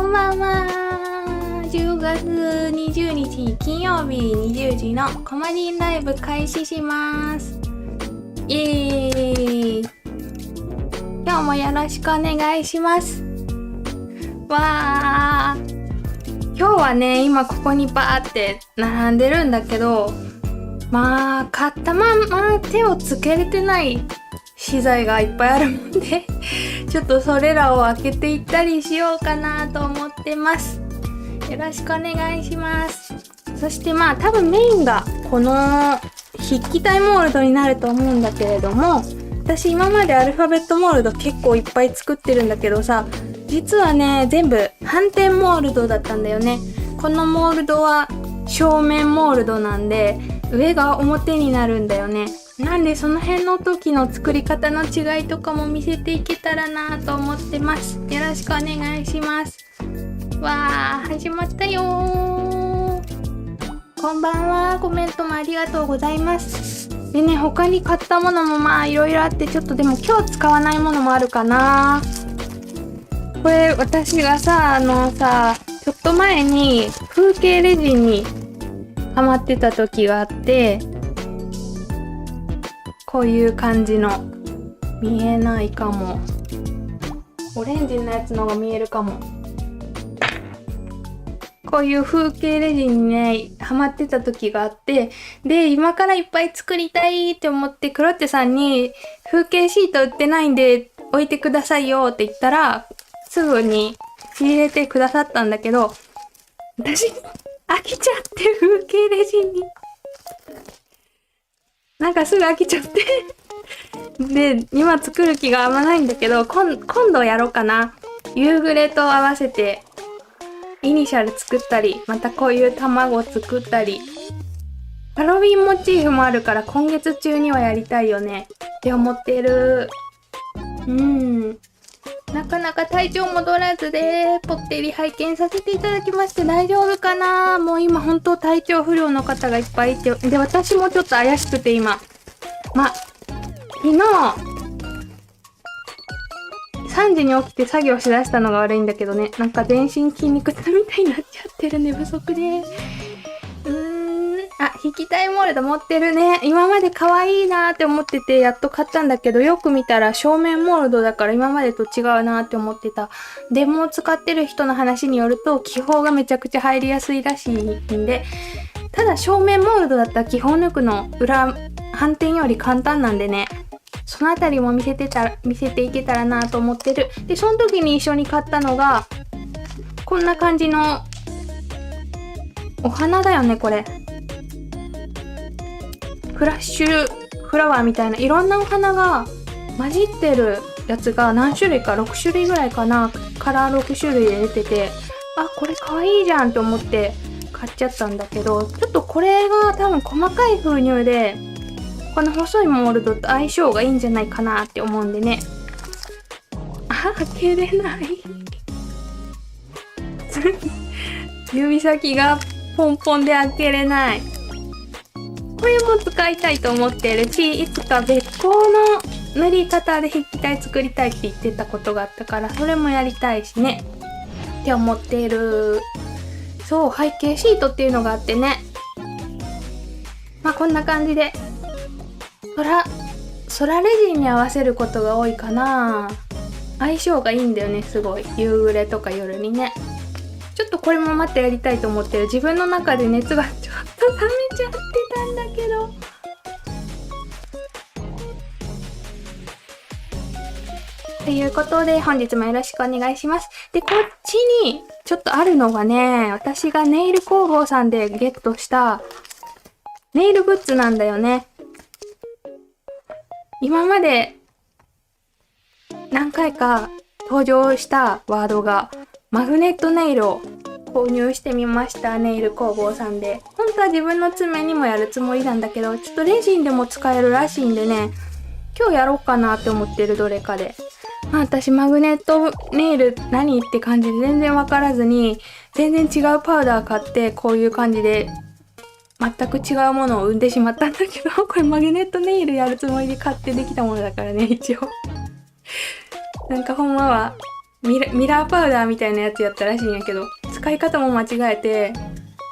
こんばんは。10月20日金曜日20時のコマリンライブ開始します。イエーイ。今日もよろしくお願いします。わー。今日はね、今ここにバーって並んでるんだけど、まあ、買ったまんま手をつけれてない資材がいっぱいあるもんでちょっとそれらを開けていったりしようかなと思ってます。よろしくお願いします。そしてまあ多分メインがこの筆記体モールドになると思うんだけれども、私今までアルファベットモールド結構いっぱい作ってるんだけどさ、実はね全部反転モールドだったんだよね。このモールドは正面モールドなんで上が表になるんだよね。なんでその辺の時の作り方の違いとかも見せていけたらなと思ってます。よろしくお願いします。わー、始まったよー。こんばんは。コメントもありがとうございます。でね、他に買ったものもまあいろいろあって、ちょっとでも今日使わないものもあるかな。これ私がさ、ちょっと前に風景レジンにハマってた時があって、こういう感じの、見えないかも。オレンジのやつの方が見えるかも。こういう風景レジンにね、ハマってた時があって、で、今からいっぱい作りたいって思って、クロッテさんに風景シート売ってないんで置いてくださいよって言ったら、すぐに仕入れてくださったんだけど、私、飽きちゃって風景レジンに。なんかすぐ飽きちゃってで、今作る気があんまないんだけど、今度やろうかな。夕暮れと合わせて、イニシャル作ったり、またこういう卵作ったり。ハロウィンモチーフもあるから今月中にはやりたいよね。って思ってる。なかなか体調戻らずで、ぽってり拝見させていただきまして大丈夫かな。もう今本当体調不良の方がいっぱいいて、で、私もちょっと怪しくて今。昨日、3時に起きて作業しだしたのが悪いんだけどね。なんか全身筋肉痛みたいになっちゃってる寝不足で。引きたいモールド持ってるね。今まで可愛いなーって思っててやっと買ったんだけど、よく見たら正面モールドだから今までと違うなーって思ってた。デモを使ってる人の話によると気泡がめちゃくちゃ入りやすいらしいんで、ただ正面モールドだったら気泡抜くの反転より簡単なんでね。そのあたりも見せていけたらなと思ってる。で、その時に一緒に買ったのが、こんな感じの、お花だよね、これ。フラッシュフラワーみたいないろんなお花が混じってるやつが何種類か、6種類ぐらいかな。カラー6種類で出てて、これかわいいじゃんと思って買っちゃったんだけど、ちょっとこれが多分細かい封入で、この細いモールドと相性がいいんじゃないかなって思うんでね。開けれない指先がポンポンで開けれない。これも使いたいと思ってるし、いつか別個の塗り方で筆記体作りたいって言ってたことがあったから、それもやりたいしねって思っている。そう、背景シートっていうのがあってね、こんな感じで空レジンに合わせることが多いかな。相性がいいんだよね、すごい。夕暮れとか夜にね。ちょっとこれもまたやりたいと思ってる。自分の中で熱がちょっと冷めちゃってたんだけど。ということで本日もよろしくお願いします。で、こっちにちょっとあるのがね、私がネイル工房さんでゲットしたネイルグッズなんだよね。今まで何回か登場したワードがマグネットネイルを購入してみました。ネイル工房さんで。本当は自分の爪にもやるつもりなんだけど、ちょっとレジンでも使えるらしいんでね、今日やろうかなって思ってる、どれかで。私マグネットネイル何って感じで全然わからずに、全然違うパウダー買ってこういう感じで全く違うものを生んでしまったんだけど、これマグネットネイルやるつもりで買ってできたものだからね、一応。なんかほんまはミラーパウダーみたいなやつやったらしいんやけど、使い方も間違えて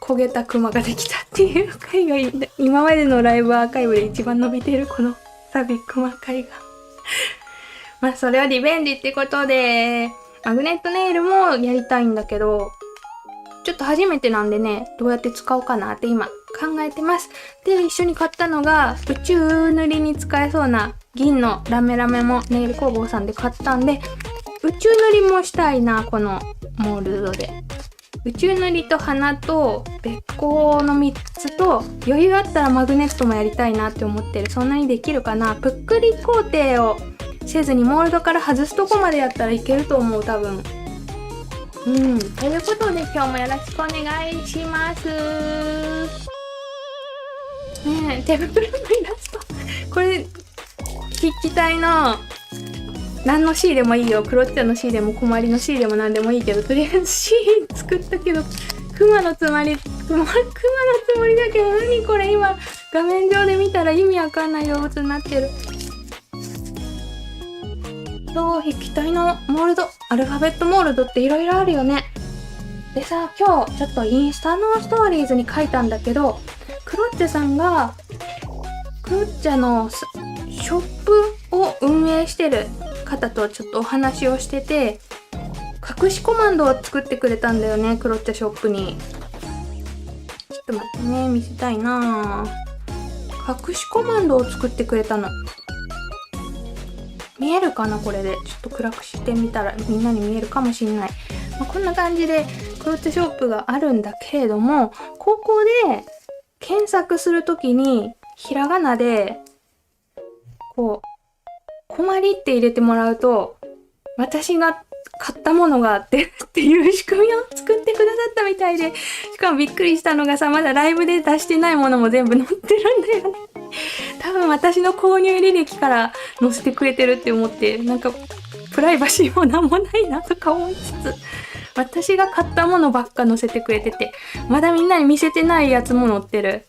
焦げたクマができたっていう回が今までのライブアーカイブで一番伸びてるこのサビクマ回がまあそれはリベンジってことで、マグネットネイルもやりたいんだけど、ちょっと初めてなんでね、どうやって使おうかなって今考えてます。で、一緒に買ったのが宇宙塗りに使えそうな銀のラメラメもネイル工房さんで買ったんで、宇宙塗りもしたいな、このモールドで。宇宙塗りと鼻とべっこの3つと、余裕あったらマグネットもやりたいなって思ってる。そんなにできるかな。ぷっくり工程をせずにモールドから外すとこまでやったらいけると思う、多分。ということで今日もよろしくお願いします。ねえ、手袋のイラスト。これ、筆記体の何の C でもいいよ。クロッチャの C でも小まりの C でも何でもいいけど、とりあえず C 作ったけど、クマのつもりだけど、何これ今画面上で見たら意味わかんない動物になってる。そう、筆記体のモールド、アルファベットモールドっていろいろあるよね。でさ、今日ちょっとインスタのストーリーズに書いたんだけど、クロッチャさんがクロッチャのショップを運営してる方とちょっとお話をしてて、隠しコマンドを作ってくれたんだよね、クロッチャショップに。ちょっと待ってね、見せたいなぁ。隠しコマンドを作ってくれたの。見えるかなこれで。ちょっと暗くしてみたらみんなに見えるかもしんない。こんな感じでクロッチャショップがあるんだけれども、ここで検索するときにひらがなでこうこまりって入れてもらうと、私が買ったものが出るっていう仕組みを作ってくださったみたいで、しかもびっくりしたのがさ、まだライブで出してないものも全部載ってるんだよね。多分私の購入履歴から載せてくれてるって思って、なんかプライバシーもなんもないなとか思いつつ、私が買ったものばっか載せてくれてて、まだみんなに見せてないやつも載ってる。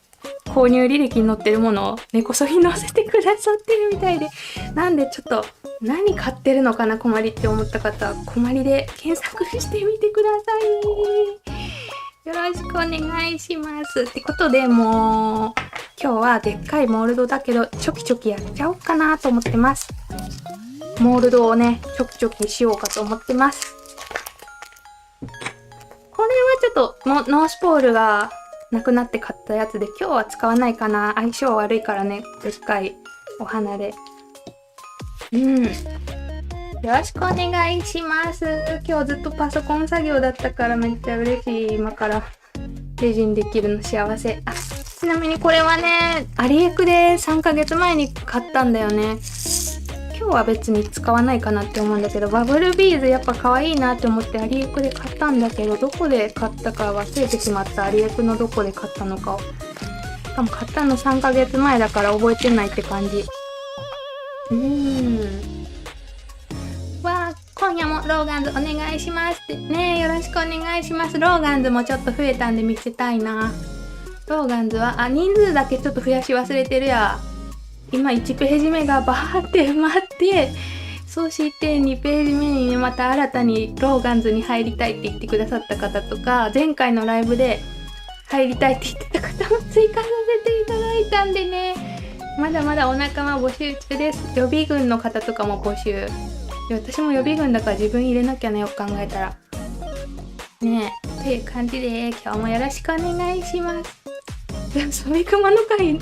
購入履歴に載ってるものを根こそぎ載せてくださってるみたいで、なんでちょっと何買ってるのかなこまりって思った方はこまりで検索してみてください。よろしくお願いします。ってことで、もう今日はでっかいモールドだけどチョキチョキやっちゃおうかなと思ってます。モールドをねチョキチョキしようかと思ってます。これはちょっとノースポールがなくなって買ったやつで、今日は使わないかな。相性悪いからね、でっかいお花で。よろしくお願いします。今日ずっとパソコン作業だったからめっちゃ嬉しい。今からレジにできるの幸せ。ちなみにこれはね、アリエクで3ヶ月前に買ったんだよね。今日は別に使わないかなって思うんだけど、バブルビーズやっぱ可愛いなって思ってアリエクで買ったんだけど、どこで買ったか忘れてしまった。アリエクのどこで買ったのかを。しかも買ったの3ヶ月前だから覚えてないって感じ。今夜もローガンズお願いしますってね。よろしくお願いします。ローガンズもちょっと増えたんで見せたいな。ローガンズは人数だけちょっと増やし忘れてるや。今1ページ目がバーって埋まって、そして2ページ目にね、また新たにローガンズに入りたいって言ってくださった方とか、前回のライブで入りたいって言ってた方も追加させていただいたんでね、まだまだお仲間募集中です。予備軍の方とかも募集。私も予備軍だから自分入れなきゃね、よく考えたらねえ。という感じで今日もよろしくお願いします。サビクマの回ね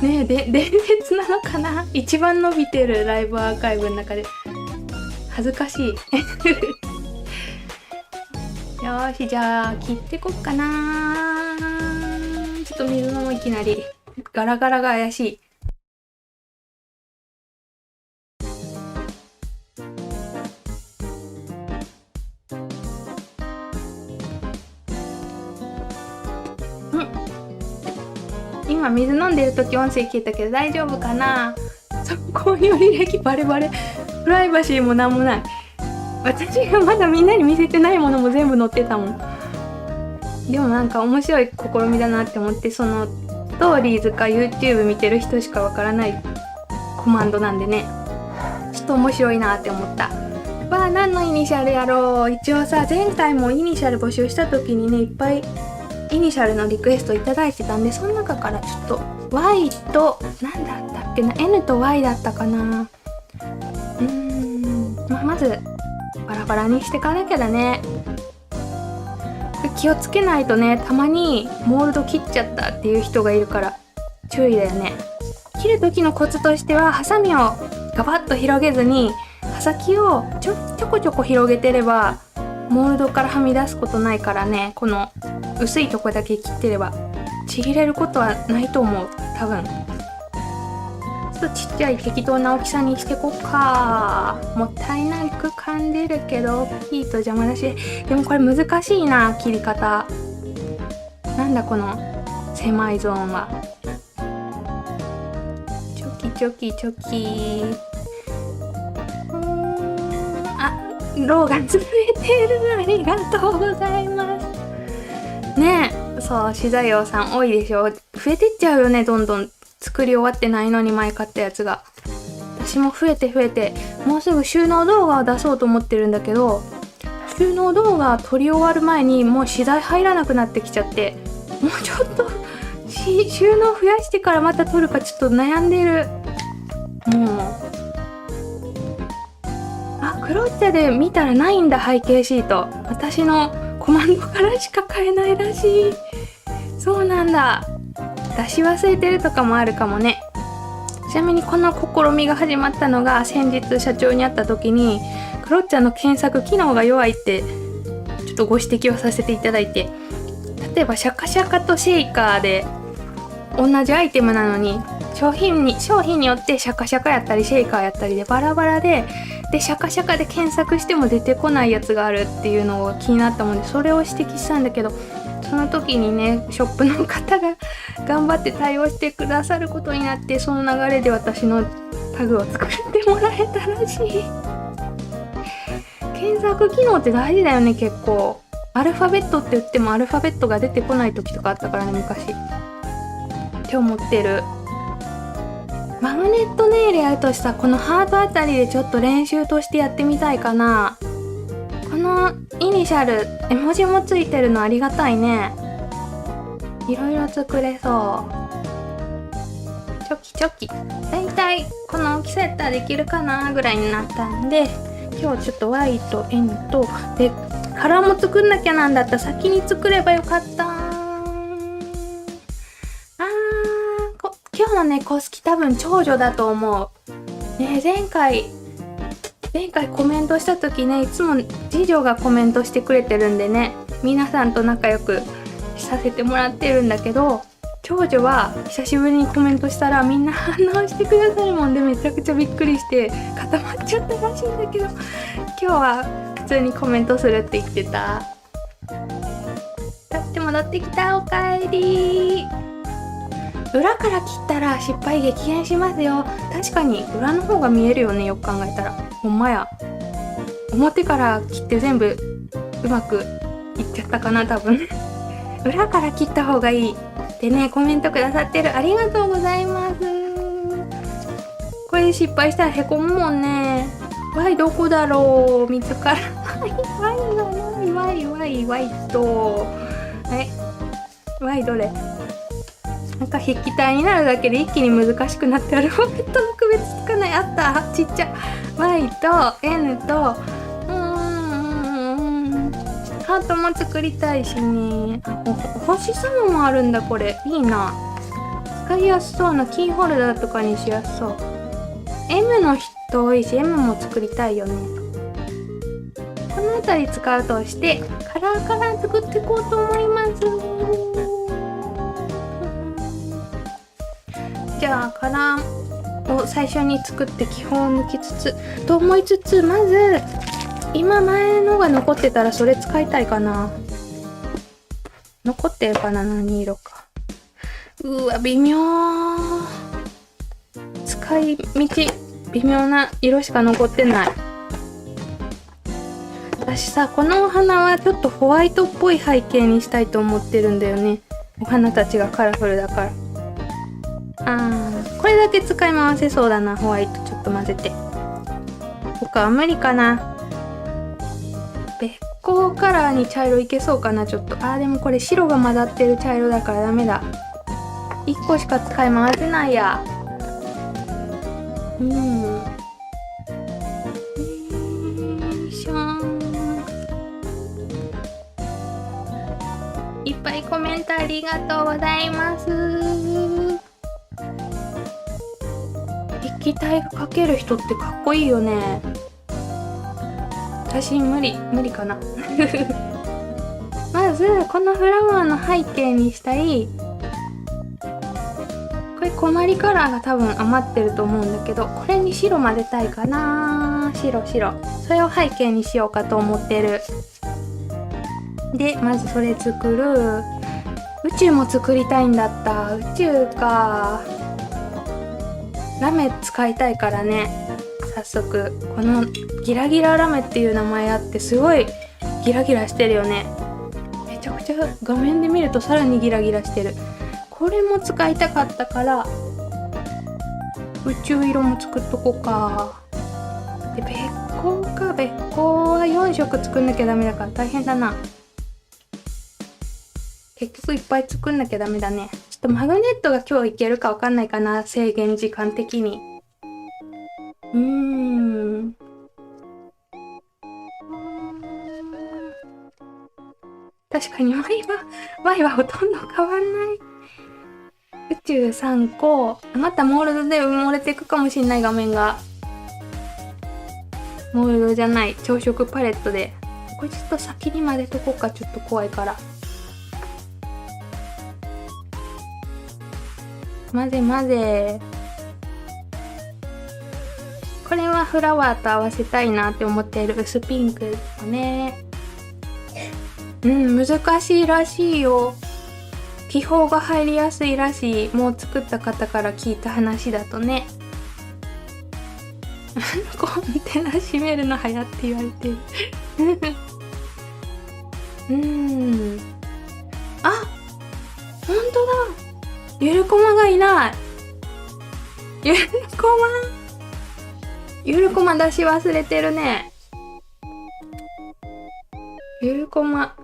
え、伝説なのかな。一番伸びてるライブアーカイブの中で恥ずかしい。よーし、じゃあ切ってこっかな。ちょっと水飲む。いきなりガラガラが怪しい。今水飲んでる時音声消えたけど大丈夫かな。購入履歴バレバレ。プライバシーもなんもない。私がまだみんなに見せてないものも全部載ってたもん。でもなんか面白い試みだなって思って、そのストーリーズか YouTube 見てる人しかわからないコマンドなんでね、ちょっと面白いなって思った。何のイニシャルやろう。一応さ、前回もイニシャル募集した時にね、いっぱいイニシャルのリクエストいただいてたんで、その中からちょっと Y と何だったっけな、 N と Y だったかな。まずバラバラにしてかなきゃだね。気をつけないとね、たまにモールド切っちゃったっていう人がいるから注意だよね。切る時のコツとしては、ハサミをガバッと広げずに刃先をちょこちょこ広げてればモールドからはみ出すことないからね。この薄いとこだけ切ってればちぎれることはないと思う、多分。ちょっとちっちゃい適当な大きさにしてこっか。もったいなく感じるけど大きいと邪魔だし、でもこれ難しいな、切り方。なんだこの狭いゾーンは。チョキチョキチョキ。ローが潰れてる。ありがとうございますね。え、そう、資材用さん多いでしょ。増えてっちゃうよね、どんどん。作り終わってないのに前買ったやつが。私も増えてもうすぐ収納動画を出そうと思ってるんだけど、収納動画撮り終わる前にもう資材入らなくなってきちゃって、もうちょっと収納増やしてからまた撮るかちょっと悩んでる。もうクロッチャで見たらないんだ、背景シート。私のコマンドからしか買えないらしい。そうなんだ。出し忘れてるとかもあるかもね。ちなみにこの試みが始まったのが先日社長に会った時に、クロッチャの検索機能が弱いってちょっとご指摘をさせていただいて、例えばシャカシャカとシェイカーで同じアイテムなのに商品によってシャカシャカやったりシェイカーやったりでバラバラでシャカシャカで検索しても出てこないやつがあるっていうのが気になったもんで、それを指摘したんだけど、その時にね、ショップの方が頑張って対応してくださることになって、その流れで私のタグを作ってもらえたらしい。検索機能って大事だよね、結構。アルファベットって言ってもアルファベットが出てこない時とかあったからね、昔って思ってる。マグネットネイルやるとしたら、このハートあたりでちょっと練習としてやってみたいかな。このイニシャル絵文字もついてるのありがたいね。いろいろ作れそう。チョキチョキ。だいたいこの大きさやったらできるかなぐらいになったんで、今日ちょっと Y と N とでカラーも作んなきゃなんだった。先に作ればよかった。今日のね、公式多分長女だと思う。ね、前回コメントした時ね、いつも次女がコメントしてくれてるんでね、皆さんと仲良くさせてもらってるんだけど、長女は久しぶりにコメントしたらみんな反応してくださるもんで、めちゃくちゃびっくりして固まっちゃったらしいんだけど、今日は普通にコメントするって言ってた。だって戻ってきた、おかえり。裏から切ったら失敗激減しますよ。確かに裏の方が見えるよね、よく考えたら。ほんまや。表から切って全部うまくいっちゃったかな、多分。裏から切った方がいいってね、コメントくださってる。ありがとうございます。これで失敗したらへこむもんね。Y どこだろう、見つから。Y がない。Y とY どれ。なんか筆記体になるだけで一気に難しくなってアルファベットの区別つかない。あった、ちっちゃ。Y と N とハートも作りたいしね。星様もあるんだ、これ。いいな。使いやすそうなキーホルダーとかにしやすそう。M の人多いし M も作りたいよね。この辺り使うとしてカラー作っていこうと思います。じゃあカラーを最初に作って基本を抜きつつと思いつつ、まず今前のが残ってたらそれ使いたいかな。残ってるかな、何色か。うわ、微妙。使い道微妙な色しか残ってない。私さ、このお花はちょっとホワイトっぽい背景にしたいと思ってるんだよね。お花たちがカラフルだから。これだけ使い回せそうだな。ホワイトちょっと混ぜて。他は無理かな。べっこうカラーに茶色いけそうかな、ちょっと。でもこれ白が混ざってる茶色だからダメだ。1個しか使い回せないや。よいしょー。いっぱいコメントありがとうございます。液体かける人ってかっこいいよね。私無理かな。まずこのフラワーの背景にしたい、これコマリカラーが多分余ってると思うんだけど、これに白混ぜたいかな。白それを背景にしようかと思ってる。でまずそれ作る。宇宙も作りたいんだった。宇宙か。ラメ使いたいからね。早速このギラギララメっていう名前あって、すごいギラギラしてるよね。めちゃくちゃ画面で見るとさらにギラギラしてる。これも使いたかったから宇宙色も作っとこうか。でべっこうか。べっこうは4色作んなきゃダメだから大変だな。結局いっぱい作んなきゃダメだね。ちょっとマグネットが今日いけるかわかんないかな、制限時間的に。確かにYはほとんど変わんない。宇宙3個。またモールドで埋もれていくかもしんない、画面が。モールドじゃない、朝食パレットで。これちょっと先に混ぜとこうか、ちょっと怖いから。混ぜ。これはフラワーと合わせたいなって思っている薄ピンクですね。難しいらしいよ。気泡が入りやすいらしい。もう作った方から聞いた話だとね。コンテナ閉めるの流行って言われてる。ほんとだ。ゆるこまがいない。ゆるこま出し忘れてるね。ゆるこま。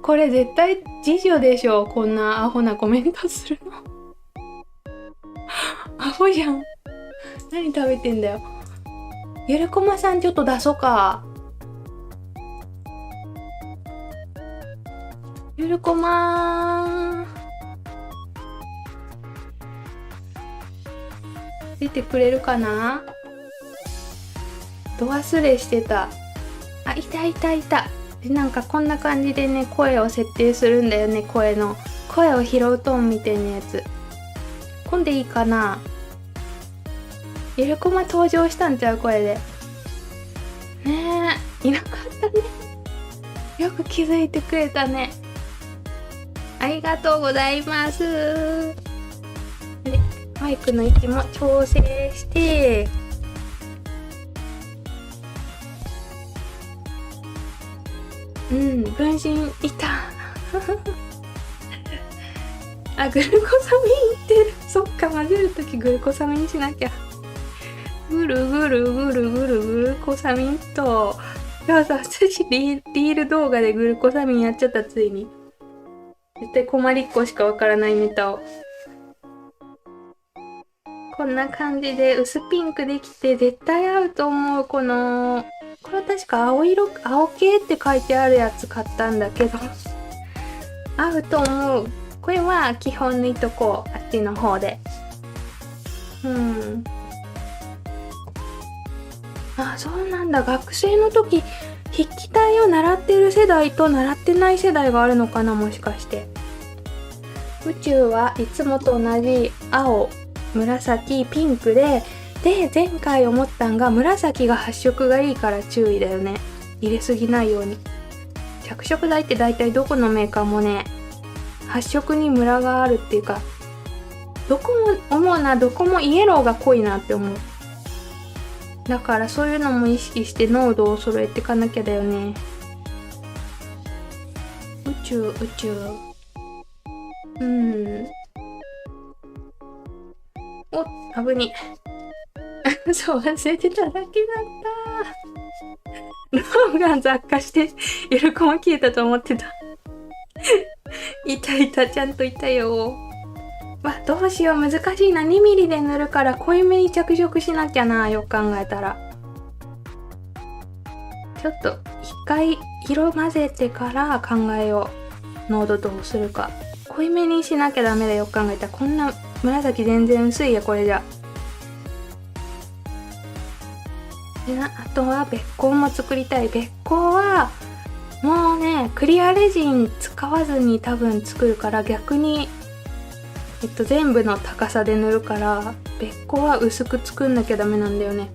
これ絶対次女でしょ。こんなアホなコメントするの。アホじゃん。何食べてんだよ。ゆるこまさんちょっと出そうか。ゆるこま出てくれるかな。ど忘れしてた。いた。でなんかこんな感じでね、声を設定するんだよね。声を拾うトーンみたいなやつ。こんでいいかな。ゆるこま登場したんちゃう、これで。ねえ、いなかったね。よく気づいてくれたね。ありがとうございます。でマイクの位置も調整して、分身いた。グルコサミンいってる。そっか、混ぜるときグルコサミンしなきゃ。ぐるぐるコサミンと。いやさ、私リール動画でグルコサミンやっちゃった、ついに。絶対困りっこしかわからないネタを。こんな感じで薄ピンクできて絶対合うと思う。これは確か青系って書いてあるやつ買ったんだけど合うと思う。これは基本抜いとこう、あっちの方で。そうなんだ。学生の時筆記体を習ってる世代と習ってない世代があるのかな、もしかして。宇宙はいつもと同じ青、紫、ピンクで前回思ったんが紫が発色がいいから注意だよね。入れすぎないように。着色剤って大体どこのメーカーもね、発色にムラがあるっていうか、どこもイエローが濃いなって思う。だからそういうのも意識して濃度を揃えていかなきゃだよね。宇宙お、危にそう忘れてただけだった。脳が雑過してゆるこも消えたと思ってた。いたいた、ちゃんといたよ。わ、どうしよう、難しいな。2ミリで塗るから濃いめに着色しなきゃな。よく考えたらちょっと一回色混ぜてから考えよう。濃度どうするか。濃いめにしなきゃダメだよ。く考えたらこんな紫全然薄いや。これじゃであとはべっこうも作りたい。べっこうはもうね、クリアレジン使わずに多分作るから、逆に全部の高さで塗るから、べっこうは薄く作んなきゃダメなんだよね。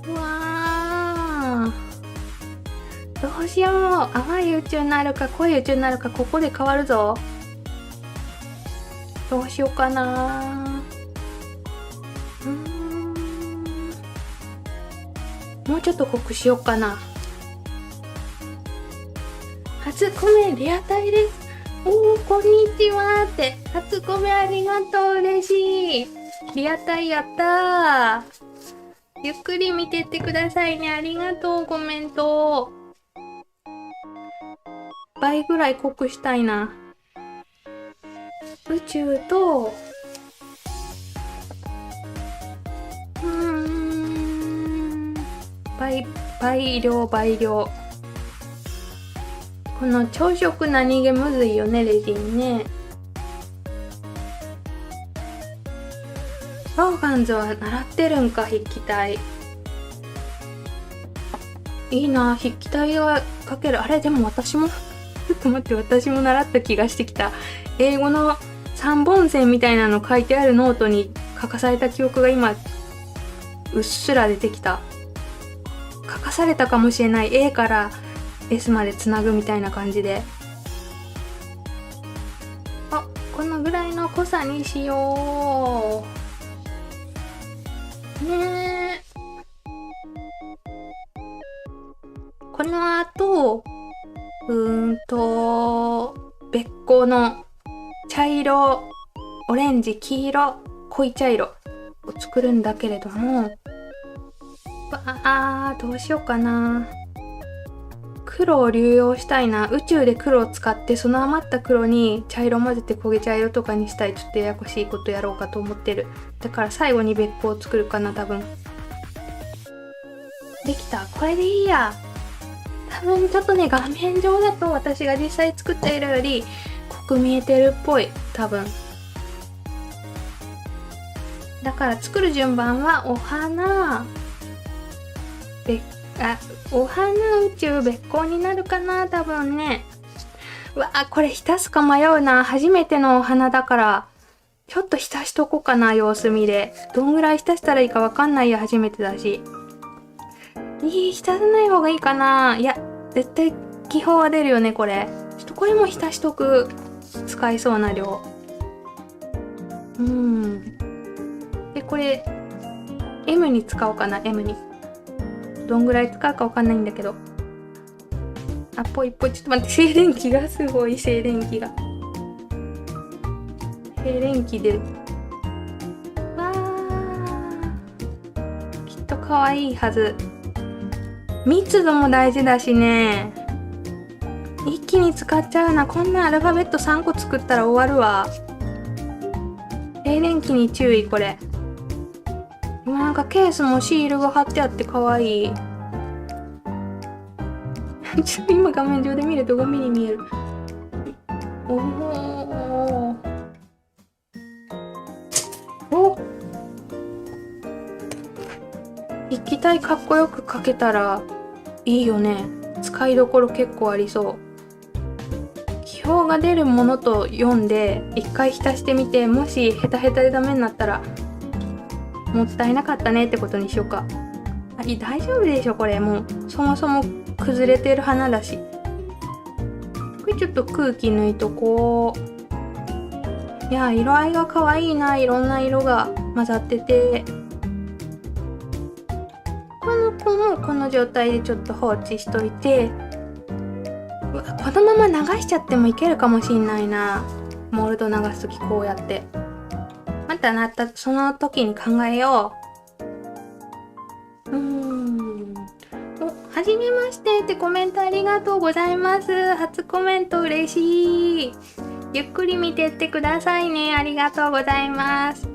うわー、どうしよう。淡い宇宙になるか濃い宇宙になるか、ここで変わるぞ。どうしようかな。もうちょっと濃くしようかな。初コメリアタイです。おー、こんにちはって。初コメありがとう。嬉しい。リアタイやったー。ゆっくり見てってくださいね。ありがとう、コメント。倍ぐらい濃くしたいな。宇宙と、倍量。この朝食何気むずいよね、レジンね。ローガンズは習ってるんか、筆記体。いいな、筆記体は書ける。あれ、でも私もちょっと待って、私も習った気がしてきた。英語の3本線みたいなの書いてあるノートに書かされた記憶が今うっすら出てきた。書かされたかもしれない。 A から S までつなぐみたいな感じで。あ、このぐらいの濃さにしようね。この後べっこうの茶色、オレンジ、黄色、濃い茶色を作るんだけれども、どうしようかな。黒を流用したいな。宇宙で黒を使って、その余った黒に茶色混ぜて焦げ茶色とかにしたい。ちょっとややこしいことやろうかと思ってる。だから最後にべっこうを作るかな、多分。できた。これでいいや。多分ちょっとね、画面上だと私が実際作った色より濃く見えてるっぽい。多分。だから作る順番はお花、お花、宇宙、べっこうになるかな、多分ね。うわ、これ浸すか迷うな。初めてのお花だから、ちょっと浸しとこうかな、様子見で。どんぐらい浸したらいいかわかんないや、初めてだし。浸さない方がいいかな。いや、絶対気泡は出るよね、これ。ちょっとこれも浸しとく。使いそうな量。で、これ、M に使おうかな、M に。どんぐらい使うかわかんないんだけど。ぽい。ちょっと待って、静電気がすごい、静電気が。静電気で。わー。きっと可愛いはず。密度も大事だしね。一気に使っちゃうな。こんなアルファベット3個作ったら終わるわ。静電気に注意、これ。なんかケースもシールが貼ってあって可愛い。ちょっと今画面上で見ると5ミリ見える。筆記体かっこよく描けたらいいよね。使いどころ結構ありそう。気泡が出るものと読んで一回浸してみて、もしヘタヘタでダメになったらもったいなかったねってことにしようか。大丈夫でしょ、これ。もうそもそも崩れてる花だし。これちょっと空気抜いとこう。いや、色合いが可愛いな。いろんな色が混ざってて。この子もこの状態でちょっと放置しといて、このまま流しちゃってもいけるかもしんないな。モールド流すときこうやって。ったなったその時に考えよう。はじめましてってコメントありがとうございます。初コメント嬉しい。ゆっくり見てってくださいね。ありがとうございます。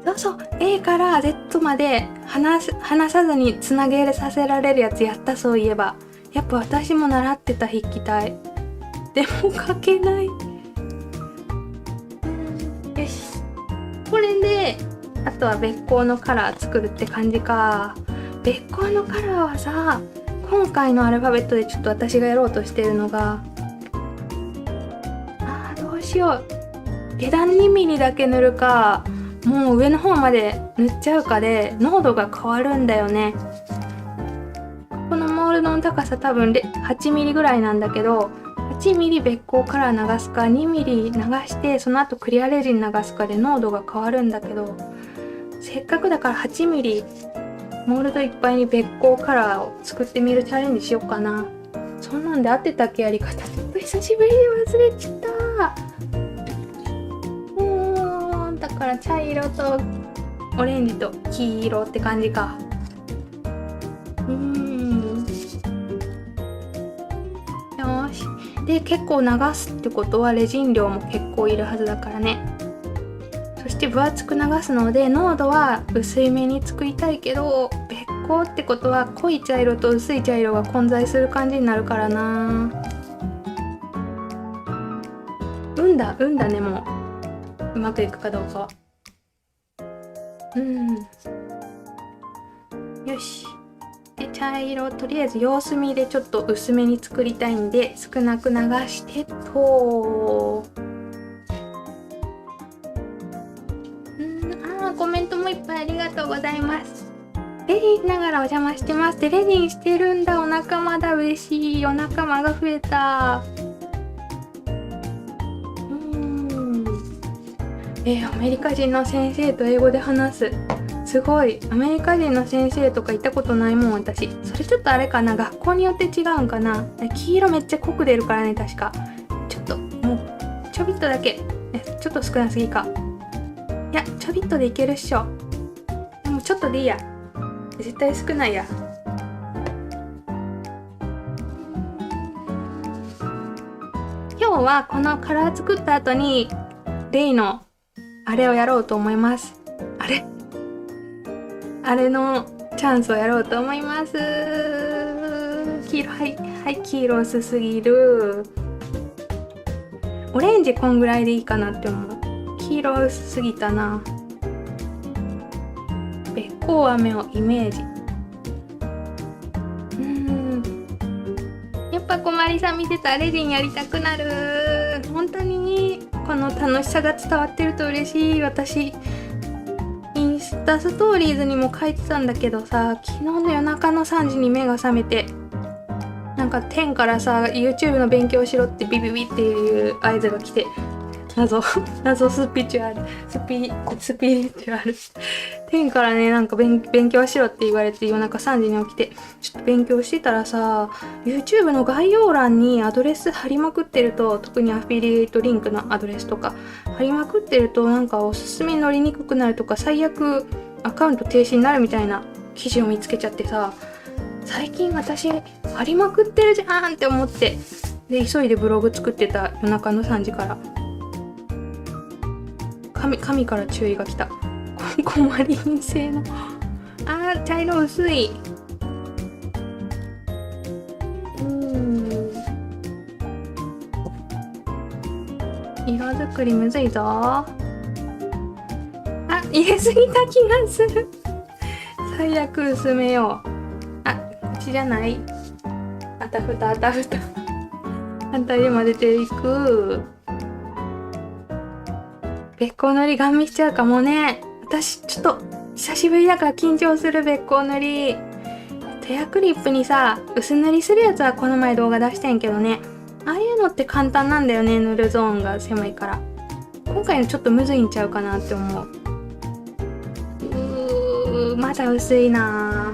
そうそう、A から Z まで話さずにつなげさせられるやつやった。そういえばやっぱ私も習ってた筆記体でも書けない。よし、これであとは別光のカラー作るって感じか。別光のカラーはさ、今回のアルファベットでちょっと私がやろうとしてるのが、どうしよう。下段2ミリだけ塗るか、もう上の方まで塗っちゃうかで濃度が変わるんだよね。このモールドの高さ多分8ミリぐらいなんだけど、8ミリ別光カラー流すか2ミリ流してその後クリアレジン流すかで濃度が変わるんだけど、せっかくだから8ミリモールドいっぱいに別光カラーを作ってみるチャレンジしようかな。そんなんで合ってたっけ、やり方。ちょっと久しぶりに忘れちゃった。だから茶色とオレンジと黄色って感じか。よし。で、結構流すってことはレジン量も結構いるはずだからね。そして分厚く流すので濃度は薄いめに作りたいけど、別光ってことは濃い茶色と薄い茶色が混在する感じになるからな。運だね。もううまくいくかどうかは。よし。で、茶色とりあえず様子見でちょっと薄めに作りたいんで少なく流してと。コメントもいっぱいありがとうございます。レディーしながらお邪魔してます。で、レディーしてるんだ。お仲間だ。嬉しい。お仲間が増えた。アメリカ人の先生と英語で話す。すごい。アメリカ人の先生とか行ったことないもん、私。それちょっとあれかな。学校によって違うんかな。黄色めっちゃ濃く出るからね、確か。ちょっと、もう、ちょびっとだけ。ちょっと少なすぎか。いや、ちょびっとでいけるっしょ。でもちょっとでいいや。絶対少ないや。今日はこのカラー作った後にレイのあれをやろうと思います。あれのチャンスをやろうと思います。黄色、はい、黄色薄すぎる。オレンジこんぐらいでいいかなって思う。黄色薄すぎたな。別光飴をイメージ。やっぱこまりさん見てた。レジンやりたくなる。本当にこの楽しさが伝わってると嬉しい。私インスタストーリーズにも書いてたんだけどさ、昨日の夜中の3時に目が覚めて、なんか天からさ YouTube の勉強しろってビビビっていう合図が来て、謎スピリチュアル天からね、なんか勉強しろって言われて夜中3時に起きてちょっと勉強してたらさ、 YouTube の概要欄にアドレス貼りまくってると、特にアフィリエイトリンクのアドレスとか貼りまくってると、なんかおすすめに乗りにくくなるとか、最悪アカウント停止になるみたいな記事を見つけちゃってさ、最近私貼りまくってるじゃんって思って、で急いでブログ作ってた。夜中の3時から神から注意が来た。コマリン製の茶色薄い。色作りむずいぞ。入れすぎた気がする。最悪薄めよう。こっちじゃない。あたふた反対で混ぜていく。別光塗りガン見しちゃうかもね。私ちょっと久しぶりだから緊張する。別光塗りヘアクリップにさ薄塗りするやつはこの前動画出してんけどね、ああいうのって簡単なんだよね。塗るゾーンが狭いから。今回のちょっとむずいんちゃうかなって思う。まだ薄いな。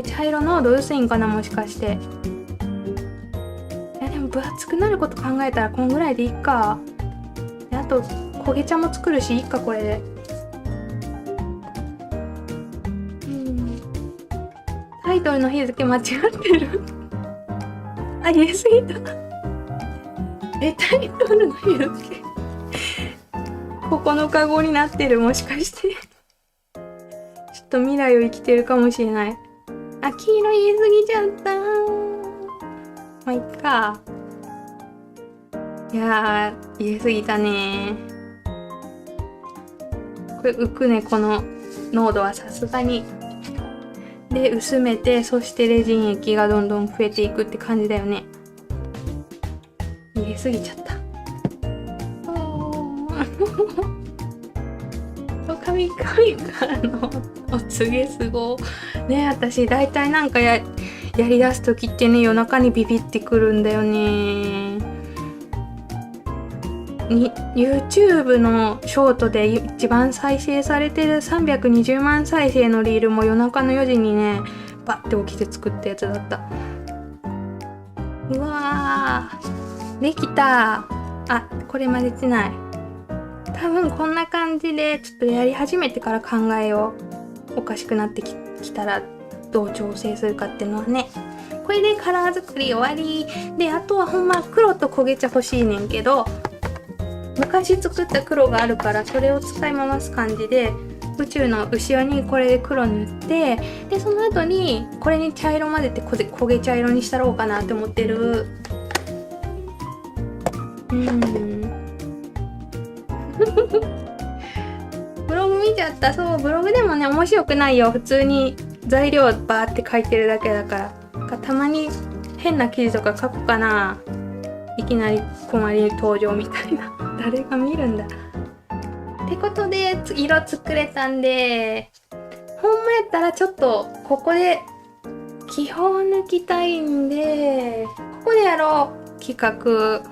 茶色濃度薄いんかな、もしかして。いやでも分厚くなること考えたらこんぐらいでいいか。あと焦げ茶も作るし、いいか、これで。タイトルの日付間違ってる。あ、言い過ぎた。タイトルの日付9日後になってる、もしかして。ちょっと未来を生きてるかもしれない。あ、黄色言い過ぎちゃった。まあ、いっか。いやー、言い過ぎたね。これ浮くね、この濃度はさすがに。で、薄めて、そしてレジン液がどんどん増えていくって感じだよね。入れすぎちゃった。神からのお告げすごね。私大体なんかやりだす時ってね、夜中にビビってくるんだよね。YouTube のショートで一番再生されてる320万再生のリールも夜中の4時にねバッて起きて作ったやつだった。うわー、できた。あ、これ混ぜてない。多分こんな感じでちょっとやり始めてから考えよう。おかしくなってきたらどう調整するかっていうのはね。これでカラー作り終わりで、あとはほんま黒と焦げ茶欲しいねんけど、昔作った黒があるからそれを使い回す感じで、宇宙の後ろにこれで黒塗って、でその後にこれに茶色混ぜて焦げ茶色にしたろうかなって思ってる。ブログ見ちゃった。そう、ブログでもね面白くないよ。普通に材料バーって書いてるだけだから。たまに変な記事とか書くかな。いきなり困り登場みたいな。誰が見るんだ。ってことで色作れたんで、ほんまやったらちょっとここで気泡抜きたいんで、ここでやろう。企画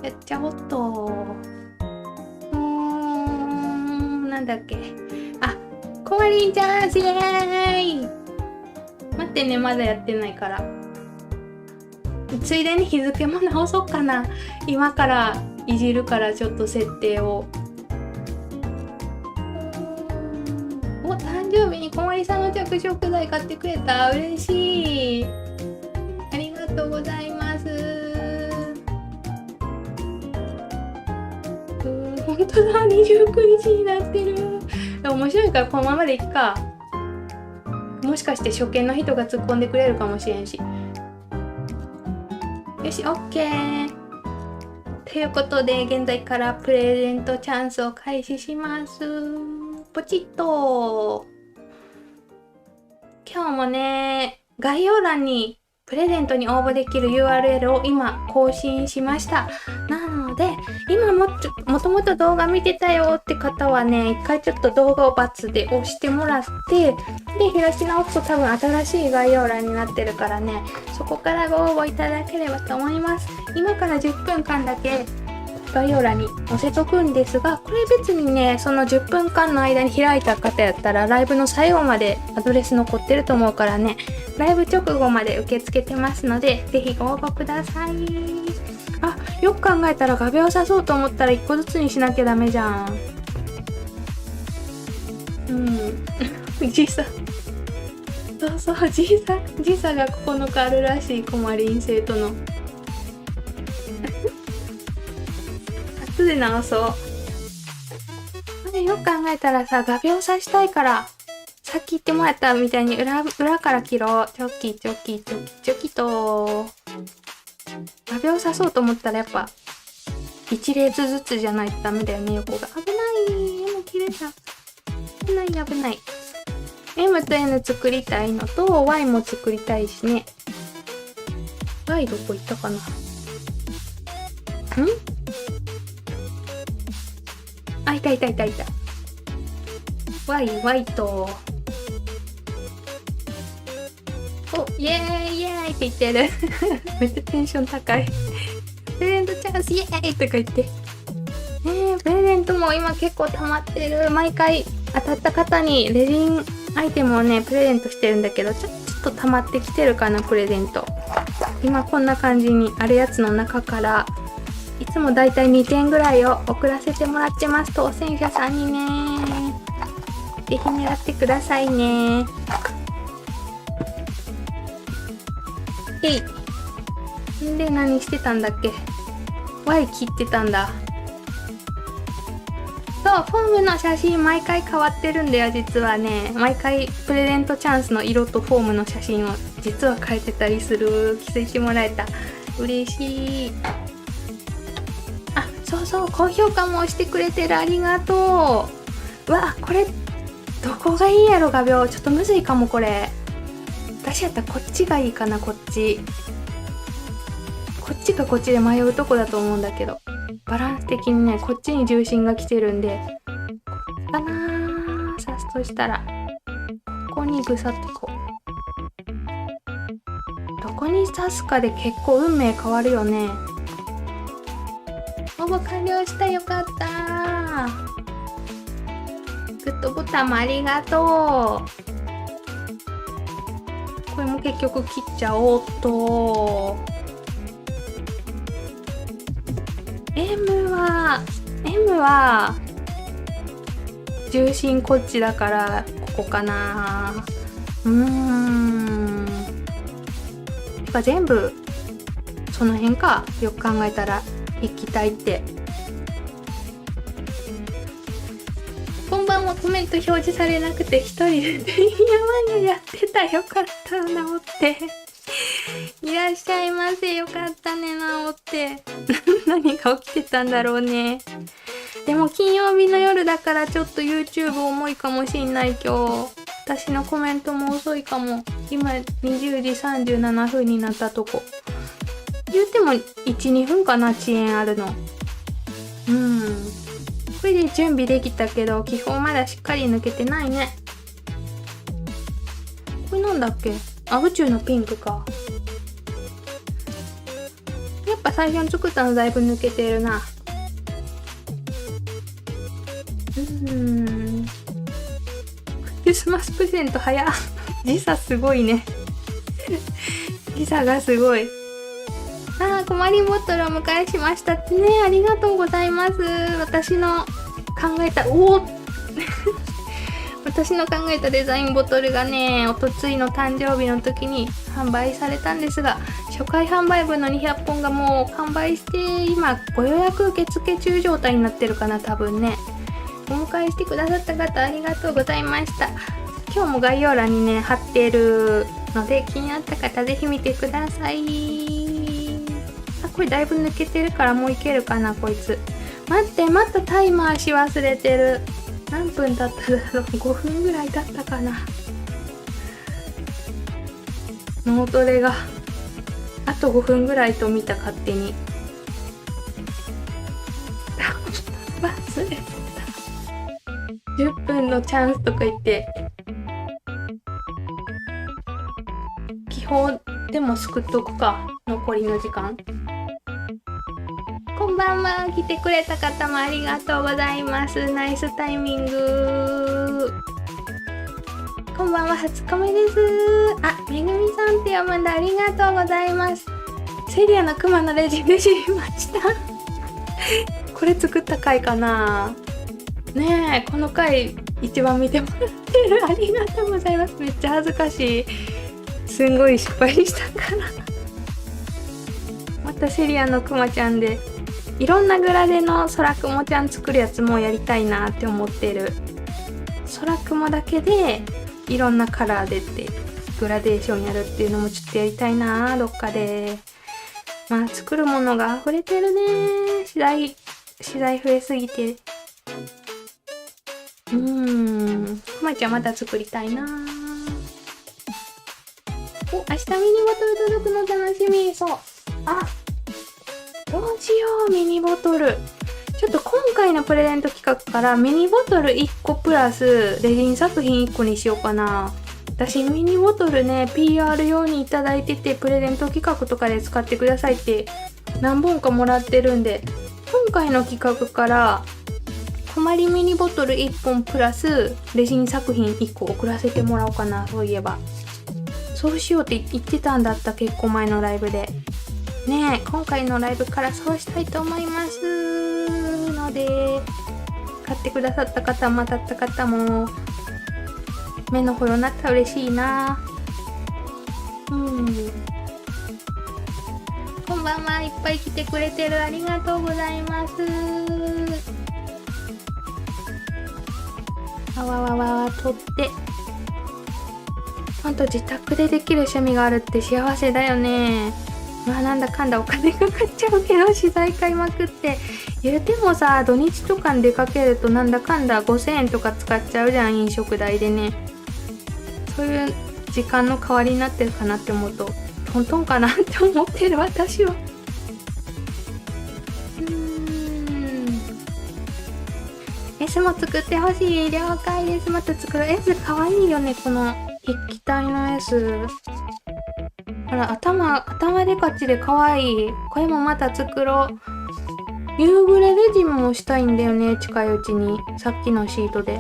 やっちゃおっと。なんだっけ。あ、コマリンチャンスイエーイ。待ってね、まだやってないから。ついでに日付も直そうかな。今からいじるからちょっと設定を。お、誕生日にこまりさんの着色剤買ってくれた。嬉しい。ありがとうございます。本当だ、29日になってる。面白いからこのままでいっか。もしかして初見の人が突っ込んでくれるかもしれんし。よし、OK。ということで、現在からプレゼントチャンスを開始します。ポチッと。今日もね、概要欄にプレゼントに応募できる URL を今更新しました。なので、今もともと動画見てたよって方はね、一回ちょっと動画を×で押してもらって、で、開き直すと多分新しい概要欄になってるからね、そこからご応募いただければと思います。今から10分間だけ概要欄に載せとくんですが、これ別にね、その10分間の間に開いた方やったらライブの最後までアドレス残ってると思うからね、ライブ直後まで受け付けてますので、ぜひご応募ください。あ、よく考えたら画鋲を刺そうと思ったら1個ずつにしなきゃダメじゃん。時差。そう、時差が9日あるらしい、コマリン星との。後で直そう。よく考えたらさ、画鋲刺したいから、さっき言ってもらったみたいに裏から切ろう。チョキと。画鋲刺そうと思ったらやっぱ、1列ずつじゃないとダメだよね、横が。危ない。M 切れた。危ない。M と N 作りたいのと、Y も作りたいしね。Y どこ行ったかな。あ、いた。Y と、お、イエーイって言ってる。めっちゃテンション高い。プレゼントチャンスイエーイとか言って。プレゼントも今結構溜まってる。毎回当たった方にレジンアイテムをね、プレゼントしてるんだけど、ちょっと溜まってきてるかな、プレゼント。今こんな感じにあるやつの中から、いつもだいたい2点ぐらいを送らせてもらってます。当選者さんにね。ぜひ狙ってくださいね。んで何してたんだっけ。Y 切ってたんだ。そう、フォームの写真毎回変わってるんだよ、実はね。毎回プレゼントチャンスの色とフォームの写真を実は変えてたりする。気づいてもらえた。嬉しい。あ、そうそう、高評価も押してくれてる。ありがとう。うわ、これ、どこがいいやろ、画鋲。ちょっとむずいかも、これ。私やったらこっちがいいかな、こっち。こっちかこっちで迷うとこだと思うんだけど。バランス的にね、こっちに重心が来てるんで、かなー、刺すとしたら、ここにぐさってこう。どこに刺すかで結構運命変わるよね。応募完了した、よかったー。グッドボタンもありがとう。これも結局切っちゃおうっと。M は重心こっちだからここかな。てか全部その辺か。よく考えたら筆記体って。こんばんは。コメント表示されなくて一人でてんやわんややってた。よかった、治っていらっしゃいませ。よかったね、治って何が起きてたんだろうね。でも金曜日の夜だからちょっと YouTube 重いかもしんない今日。私のコメントも遅いかも。今20時37分になったとこ。言うても 1,2 分かな、遅延あるの。これで準備できたけど、基本まだしっかり抜けてないね。これなんだっけ。あ、宇宙のピンクか。やっぱ最初に作ったのだいぶ抜けてるな。クリスマスプレゼント早っ時差すごいね時差がすごい。困りボトルを迎えしましたってね。ありがとうございます。私の考えた私の考えたデザインボトルがね、おとついの誕生日の時に販売されたんですが、初回販売分の200本がもう完売して、今ご予約受付中状態になってるかな、多分ね。お迎えしてくださった方ありがとうございました。今日も概要欄にね貼ってるので、気になった方ぜひ見てください。これだいぶ抜けてるからもういけるかな、こいつ。待って、またタイマーし忘れてる。何分経っただろう。5分ぐらい経ったかな。脳トレがあと5分ぐらいと見た、勝手に忘れてた。10分のチャンスとか言って基本でも救っとくか、残りの時間。こんばんは。来てくれた方もありがとうございます。ナイスタイミング。こんばんは。初コメです。めぐみさんって読むんだ。ありがとうございます。セリアのクマのレジで知りましたこれ作った回かな。ねえ、この回一番見てもらってる。ありがとうございます。めっちゃ恥ずかしい。すんごい失敗したからまたセリアのクマちゃんでいろんなグラデの空クモちゃん作るやつもやりたいなって思ってる。空クモだけでいろんなカラーでってグラデーションやるっていうのもちょっとやりたいな、どっかで。作るものが溢れてるね。資材増えすぎて。クマちゃんまた作りたいな。明日ミニボトル届くの楽しみ。そう。どうしよう、ミニボトル。ちょっと今回のプレゼント企画からミニボトル1個プラスレジン作品1個にしようかな。私ミニボトルね、PR 用にいただいてて、プレゼント企画とかで使ってくださいって何本かもらってるんで、今回の企画からこまりミニボトル1本プラスレジン作品1個送らせてもらおうかな。そういえばそうしようって言ってたんだった、結構前のライブで。ね、今回のライブからそうしたいと思いますので、買ってくださった方も当たった方も目の保養になったら嬉しいな。こんばんは。いっぱい来てくれてる、ありがとうございます。わわわわわとって、ほんと自宅でできる趣味があるって幸せだよね。まあなんだかんだお金かかっちゃうけど、資材買いまくって言うてもさ、土日とかに出かけるとなんだかんだ5000円とか使っちゃうじゃん、飲食代でね。そういう時間の代わりになってるかなって思うとトントンかなって思ってる私は。S も作ってほしい。了解です。また作る。S かわいいよね、この筆記体の S。ほら、頭でかちでかわいい。これもまた作ろう。夕暮れレジンもしたいんだよね、近いうちに。さっきのシートで。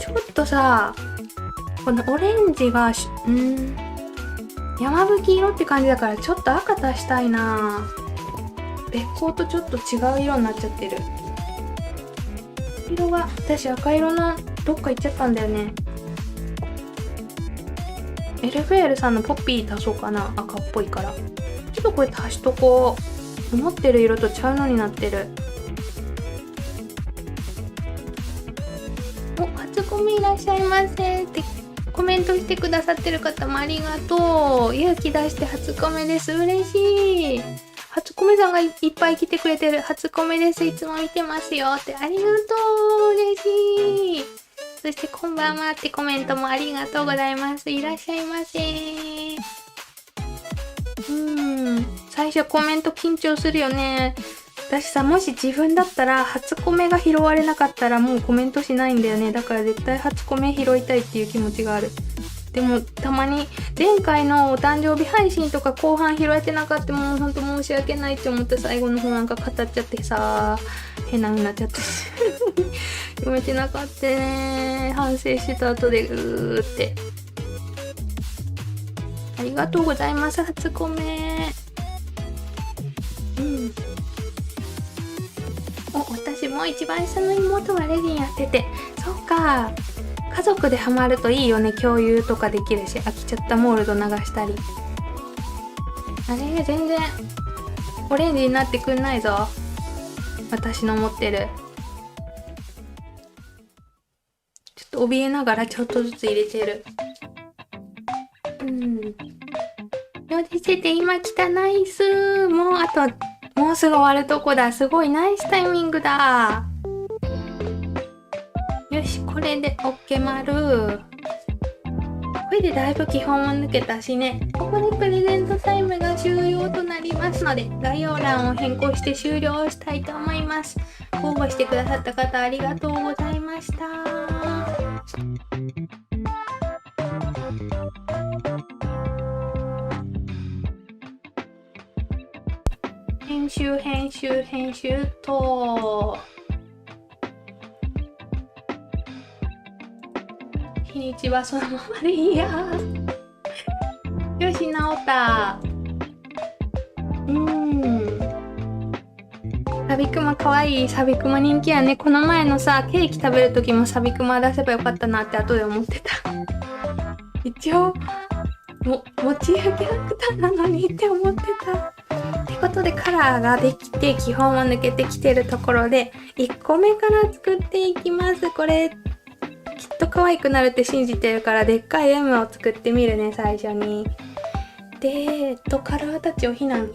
ちょっとさ、このオレンジが山吹色って感じだから、ちょっと赤足したいな。別光とちょっと違う色になっちゃってる。色が、私赤色のどっか行っちゃったんだよね。エルフェールさんのポッピー足そうかな。赤っぽいから。ちょっとこれ足しとこう。思ってる色とちゃうのになってる。お、初コメいらっしゃいませってコメントしてくださってる方もありがとう。勇気出して初コメです。嬉しい。初コメさんがいっぱい来てくれてる。初コメです。いつも見てますよって。ありがとう。嬉しい。そしてこんばんはってコメントもありがとうございます。いらっしゃいませ。最初コメント緊張するよね。私さ、もし自分だったら初コメが拾われなかったらもうコメントしないんだよね。だから絶対初コメ拾いたいっていう気持ちがある。でもたまに前回のお誕生日配信とか後半拾えてなかった、もうほんと申し訳ないって思って最後の方なんか語っちゃってさ、変な風になっちゃって読めてなかったね。反省した後でってありがとうございます。初コメ。私も一番下の妹がレジンやってて、そうか、家族でハマるといいよね。共有とかできるし、飽きちゃったモールド流したり。あれ、全然オレンジになってくんないぞ、私の持ってる。ちょっと怯えながらちょっとずつ入れてる。用事してて今汚いっす。もうすぐ終わるとこだ。すごいナイスタイミングだ。よし、これで OK 丸。これでだいぶ基本を抜けたしね。ここでプレゼントタイムが終了となりますので、概要欄を変更して終了したいと思います。応募してくださった方ありがとうございました。編集と日にちはそのままでいいや。よし、治った。サビクマかわいい。サビクマ人気やね。この前のさ、ケーキ食べる時もサビクマ出せばよかったなって後で思ってた。一応持ち上げキャラクターなのにって思ってた。ってことでカラーができて基本を抜けてきてるところで1個目から作っていきます。これきっと可愛くなるって信じてるからでっかい M を作ってみるね、最初に。でカラーたちを避難。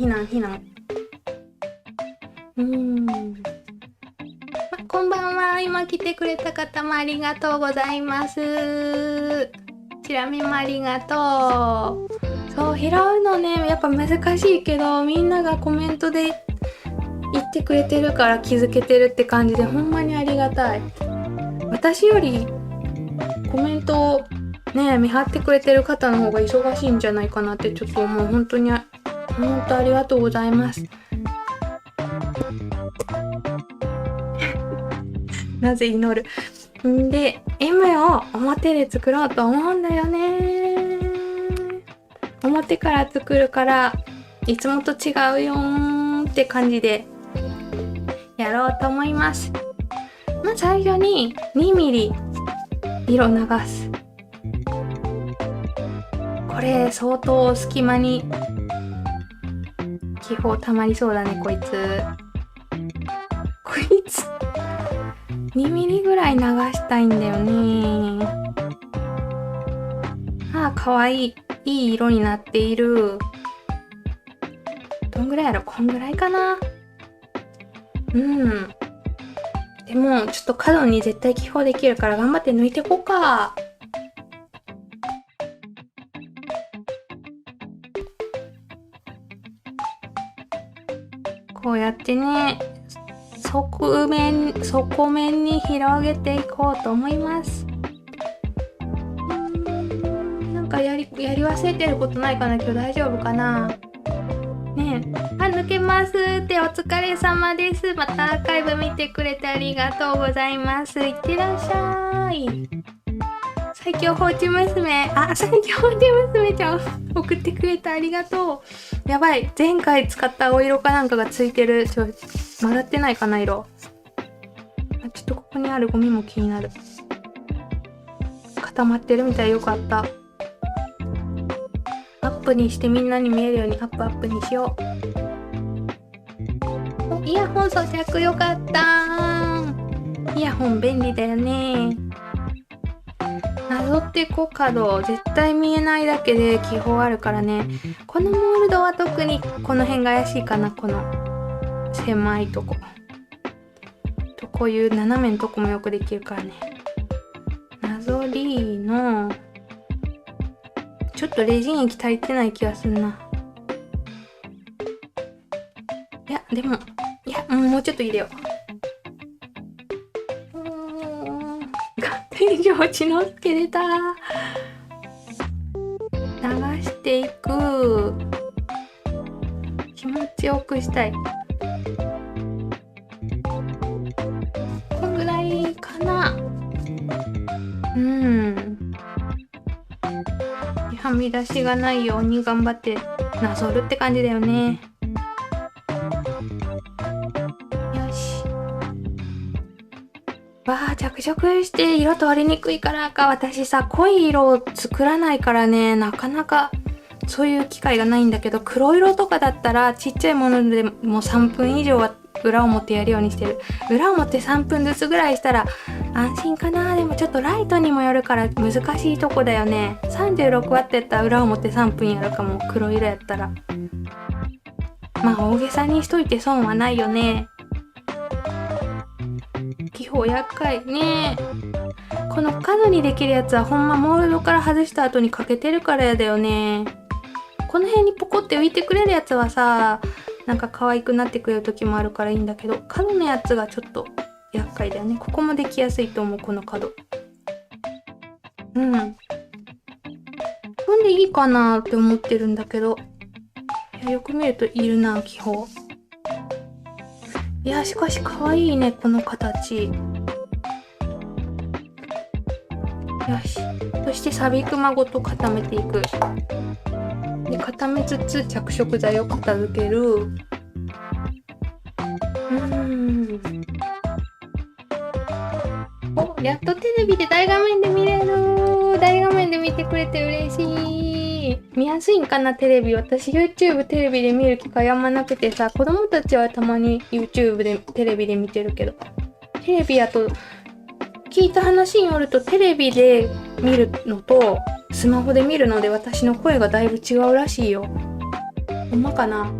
こんばんは。今来てくれた方もありがとうございます。チラミもありがとう。そう、拾うのね、やっぱ難しいけど、みんながコメントで言ってくれてるから気づけてるって感じで、ほんまにありがたい。私よりコメントをね、見張ってくれてる方の方が忙しいんじゃないかなってちょっと思う。本当ありがとうございます。なぜ祈る。で、M を表で作ろうと思うんだよね。表から作るからいつもと違うよーんって感じでやろうと思います。まあ最初に2ミリ色流す。これ相当隙間に気泡たまりそうだね、こいつ。2ミリぐらい流したいんだよね。ああ、かわいい。いい色になっている。どんぐらいやろ？こんぐらいかな。うん。でも、ちょっと角に絶対気泡できるから頑張って抜いていこうか。こうやってね、底面に広げていこうと思います。なんかやり忘れてることないかな？今日大丈夫かな？ねえ、抜けますってお疲れ様です。またアーカイブ見てくれてありがとうございます。いってらっしゃい。最強放置娘。最強放置娘ちゃん送ってくれてありがとう。やばい。前回使ったお色かなんかがついてる。混ざってないかな、色。ちょっとここにあるゴミも気になる。固まってるみたい。よかった。アップにしてみんなに見えるようにアップにしよう。イヤホン装着よかったー。イヤホン便利だよね。なぞってこ角絶対見えないだけで気泡あるからね。このモールドは特にこの辺が怪しいかな。この狭いとこ。こういう斜めのとこもよくできるからね。なぞりのちょっとレジン液足りてない気がするな。いやでももうちょっと入れよう。合点上知之助出た。流していく。気持ちよくしたい。こんぐらいかな。はみ出しがないように頑張ってなぞるって感じだよね。よし。着色して色通りにくいからか。私さ、濃い色を作らないからね、なかなかそういう機会がないんだけど、黒色とかだったらちっちゃいものでも3分以上は裏表やるようにしてる。裏表3分ずつぐらいしたら安心かな。でもちょっとライトにもよるから難しいとこだよね。36ワットやったら裏表3分やるかも。黒色やったら。まあ大げさにしといて損はないよね。気泡厄介ね。この角にできるやつはほんまモールドから外した後にかけてるからやだよね。この辺にポコって浮いてくれるやつはさ、なんか可愛くなってくれる時もあるからいいんだけど、角のやつがちょっと厄介だよね。ここもできやすいと思う、この角。こんでいいかなって思ってるんだけど、いやよく見るといるな、気泡。いや、しかし可愛いね、この形。よし。そしてサビクマごと固めていく。で、固めつつ着色剤を片付ける。お、やっとテレビで大画面で見れる。大画面で見てくれて嬉しい。見やすいんかな、テレビ。私 YouTube テレビで見る機会あんまなくてさ、子供たちはたまに YouTube でテレビで見てるけど、テレビやと聞いた話によるとテレビで見るのとスマホで見るので私の声がだいぶ違うらしいよ。ほんまかな。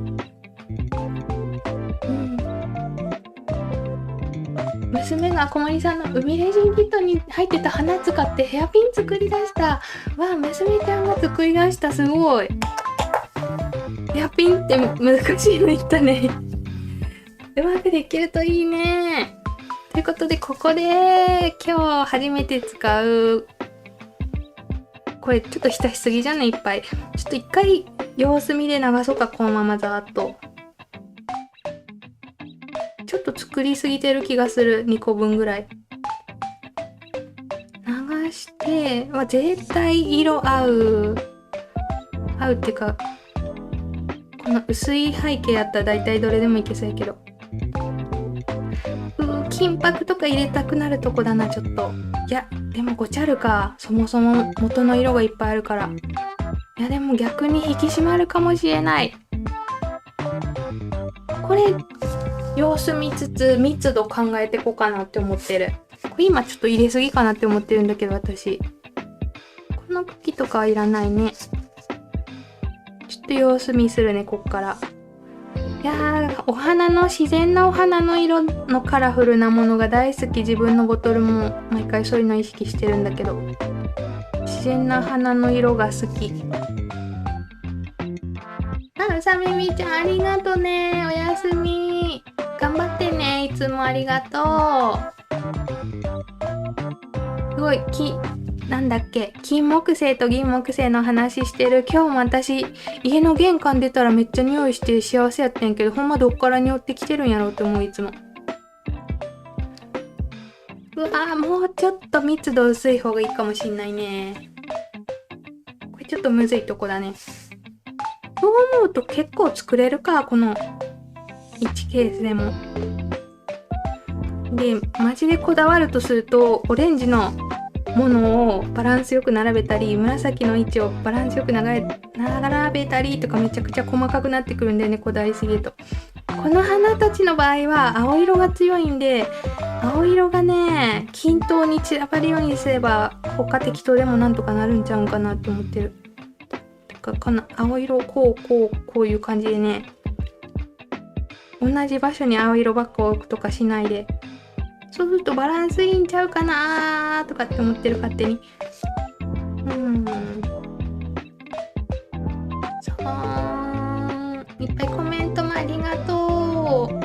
娘が小森さんの海レジンキットに入ってた花使ってヘアピン作り出した。わあ、娘ちゃんが作り出した。すごい。ヘアピンって難しいの言ったね。うまくできるといいね。ということで、ここで今日初めて使う、これちょっと浸しすぎじゃない？いっぱい。ちょっと一回様子見で流そうか、このままざーっと。ちょっと作りすぎてる気がする。2個分ぐらい。流して、絶対色合う。合うっていうか、この薄い背景やったら大体どれでもいけそうやけど、金箔とか入れたくなるとこだな、ちょっと。いやでも5チャルか、そもそも元の色がいっぱいあるから。いやでも逆に引き締まるかもしれない。これ様子見つつ密度考えてこうかなって思ってる。これ今ちょっと入れすぎかなって思ってるんだけど、私この茎とかはいらないね。ちょっと様子見するね、こっから。いやー、お花の自然なお花の色のカラフルなものが大好き。自分のボトルも毎回そういうの意識してるんだけど、自然な花の色が好き。うさみみちゃんありがとね。おやすみ。頑張ってね。いつもありがとう。すごいなんだっけ、金木犀と銀木犀の話してる。今日も私家の玄関出たらめっちゃ匂いして幸せやってんけど、ほんまどっから匂ってきてるんやろうって思う、いつも。うわー、もうちょっと密度薄い方がいいかもしんないね。これちょっとむずいとこだね。そう思うと結構作れるか、この1ケースでも。でマジでこだわるとすると、オレンジのものをバランスよく並べたり、紫の位置をバランスよく並べたりとか、めちゃくちゃ細かくなってくるんだよね、こだわりすぎると。この花たちの場合は青色が強いんで、青色がね均等に散らばるようにすれば他適当でもなんとかなるんちゃうんかなって思ってる。だからこの青色をこういう感じでね、同じ場所に青色ばっか置くとかしないで、そうするとバランスいいんちゃうかなーとかって思ってる、勝手に。いっぱいコメントもありがとう。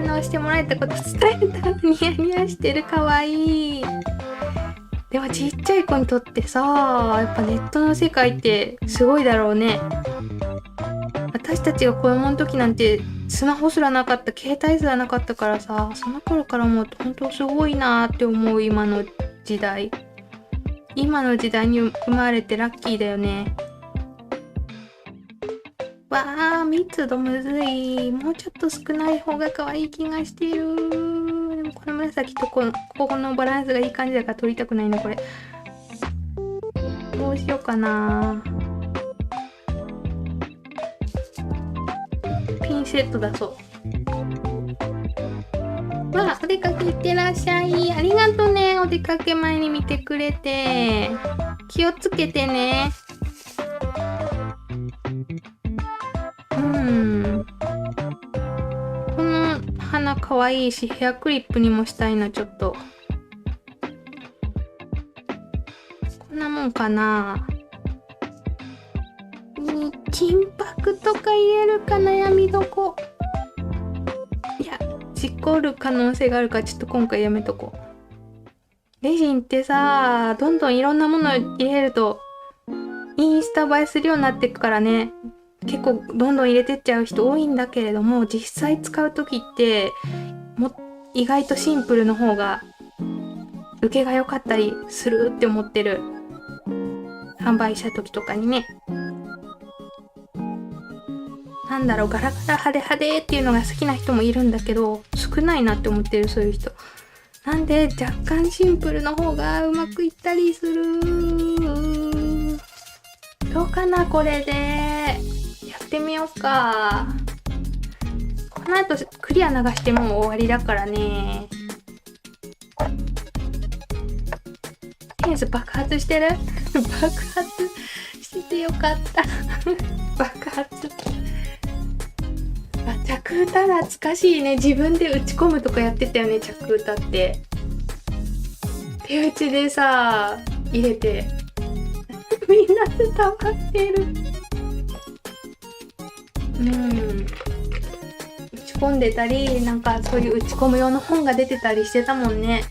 反応してもらえたこと伝えたらニヤニヤしてる、かわいい。でもちっちゃい子にとってさ、やっぱネットの世界ってすごいだろうね。私たちが子供の時なんてスマホすらなかった、携帯すらなかったからさ、その頃から思うと本当すごいなーって思う。今の時代に生まれてラッキーだよね。わー、密度むずい。もうちょっと少ない方が可愛い気がしている。でもこの紫とここのバランスがいい感じだから取りたくないな、これ。どうしようかな。ピンセット出そう。わあ、お出かけ行ってらっしゃい。ありがとね。お出かけ前に見てくれて。気をつけてね。この花かわいいし、ヘアクリップにもしたいな、ちょっと。こんなもんかな。金箔とか言えるか、悩みどこ。いや、事故る可能性があるからちょっと今回やめとこう。レジンってさ、どんどんいろんなもの入れるとインスタ映えするようになっていくからね、結構どんどん入れてっちゃう人多いんだけれども、実際使う時って意外とシンプルの方が受けが良かったりするって思ってる。販売した時とかにね、なんだろう、ガラガラ派手派手っていうのが好きな人もいるんだけど、少ないなって思ってる、そういう人。なんで若干シンプルの方がうまくいったりする。どうかな、これでやってみようか。この後クリア流しても終わりだからね。センス爆発してる爆発してよかった爆発。着歌懐かしいね。自分で打ち込むとかやってたよね、着歌って。手打ちでさ、入れてみんな伝わってる。打ち込んでたり、なんかそういう打ち込む用の本が出てたりしてたもんね。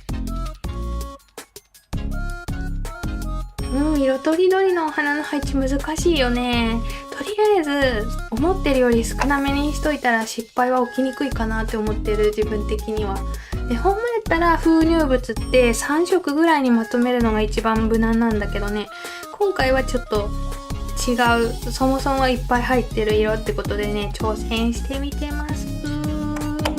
色とりどりのお花の配置難しいよね。とりあえず思ってるより少なめにしといたら失敗は起きにくいかなって思ってる、自分的には。で、ほんまやったら封入物って3色ぐらいにまとめるのが一番無難なんだけどね、今回はちょっと違う、そもそもいっぱい入ってる色ってことでね、挑戦してみてます。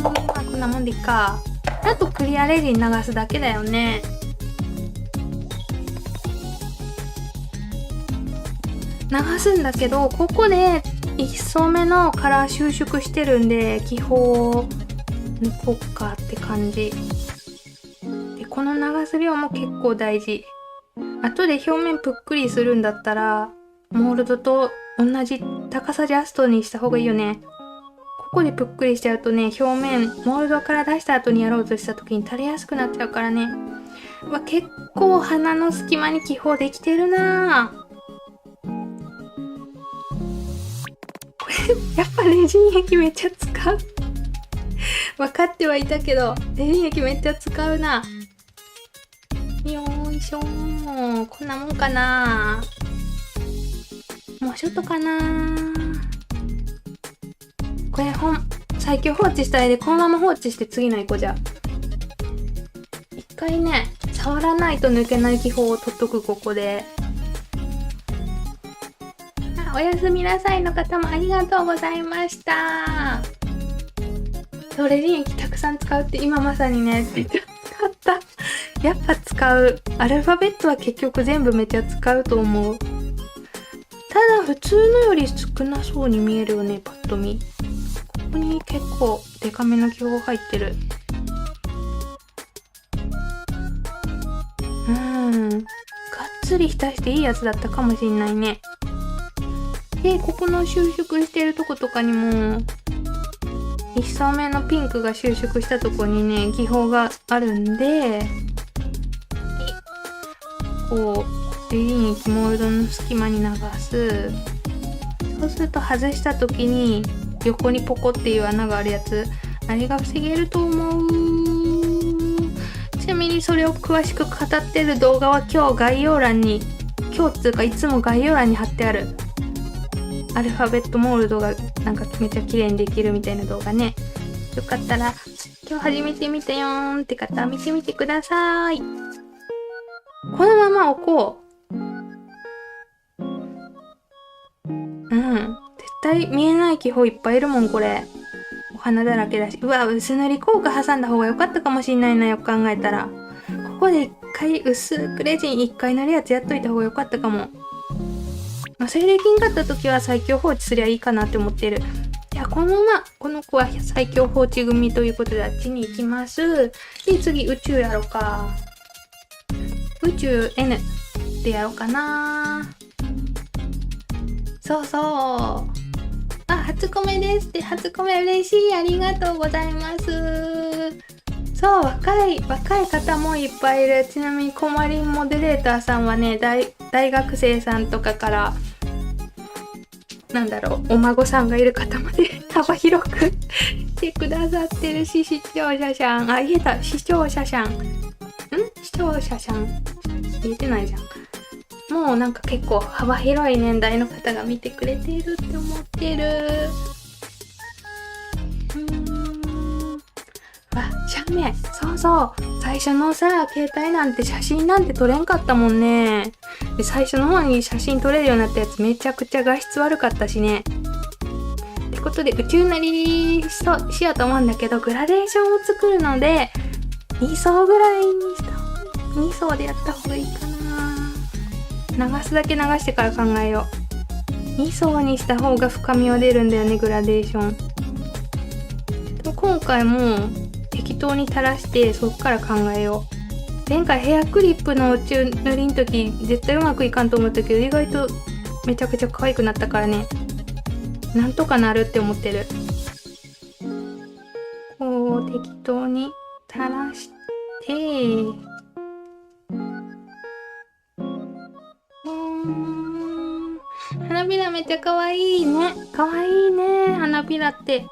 まあ、こんなもんでいいか。あとクリアレジン流すだけだよね。流すんだけど、ここで1層目のカラー収縮してるんで、気泡を抜こうかって感じで、この流す量も結構大事。後で表面ぷっくりするんだったらモールドと同じ高さジャストにした方がいいよね。ここでぷっくりしちゃうとね、表面モールドから出した後にやろうとした時に垂れやすくなっちゃうからね。結構鼻の隙間に気泡できてるなぁ。これやっぱレジン液めっちゃ使う。分かってはいたけどレジン液めっちゃ使うな。よいしょー。こんなもんかな。もうちょっとかな。これ最強放置したいで、このまま放置して次の行こう。じゃあ一回ね、触らないと抜けない気泡を取っとく。ここでおやすみなさいの方もありがとうございました。レジン液たくさん使うって今まさにねめっちゃ使った。やっぱ使う。アルファベットは結局全部めっちゃ使うと思う。ただ普通のより少なそうに見えるよね、パッと見。ここに結構デカめの気泡入ってる。がっつり浸していいやつだったかもしんないね。で、ここの収縮してるとことかにも1層目のピンクが収縮したとこにね、気泡があるんで、こうレジン液モールドの隙間に流す。そうすると外した時に横にポコっていう穴があるやつ、あれが防げると思う。ちなみにそれを詳しく語ってる動画は今日概要欄に、今日っていうかいつも概要欄に貼ってある。アルファベットモールドがなんかめっちゃ綺麗にできるみたいな動画ね。よかったら今日初めて見たよーんって方は見てみてください。このまま置こう。絶対見えない気泡いっぱいいるもん、これ。お花だらけだし。うわ、薄塗り効果挟んだ方が良かったかもしんないな、よく考えたら。ここで一回薄くレジン一回塗るやつやっといた方が良かったかも。それできんかった時は最強放置すりゃいいかなって思ってる。じゃあこのまま、この子は最強放置組ということであっちに行きます。で、次宇宙やろうか。宇宙 N でやろうかな。そうそう。初コメですって。初コメ嬉しい。ありがとうございます。そう、若い方もいっぱいいる。ちなみにコマリンモデレーターさんはね、大学生さんとかからお孫さんがいる方まで幅広くしてくださってるし、視聴者さん、言えた、視聴者さん。視聴者さん。言えてないじゃん。もうなんか結構幅広い年代の方が見てくれているって思ってる。写メ。そうそう。最初のさ、携帯なんて写真なんて撮れんかったもんね。で、最初の方に写真撮れるようになったやつめちゃくちゃ画質悪かったしね。ってことで宇宙なりしようと思うんだけど、グラデーションを作るので、2層ぐらいに2層でやった方がいいかな。流すだけ流してから考えよう。2層にした方が深みは出るんだよね、グラデーション。今回も適当に垂らしてそっから考えよう。前回ヘアクリップの宇宙塗りの時絶対うまくいかんと思ったけど、意外とめちゃくちゃ可愛くなったからね、なんとかなるって思ってる。こう適当に垂らして花びらめっちゃ可愛いね。可愛いね、花びらって。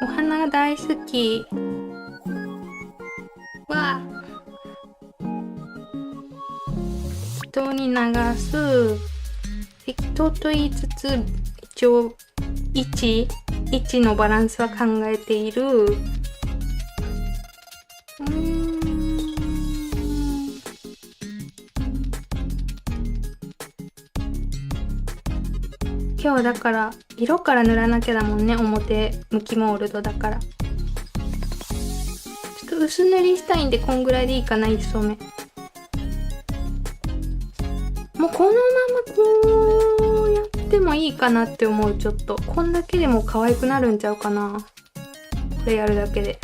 お花が大好き。わあ。適当に流す。適当と言いつつ、一応、位置のバランスは考えている。今日だから色から塗らなきゃだもんね。表向きモールドだから。ちょっと薄塗りしたいんでこんぐらいでいいかな、1層目。もうこのままこうやってもいいかなって思う。ちょっとこんだけでも可愛くなるんちゃうかな、これやるだけで。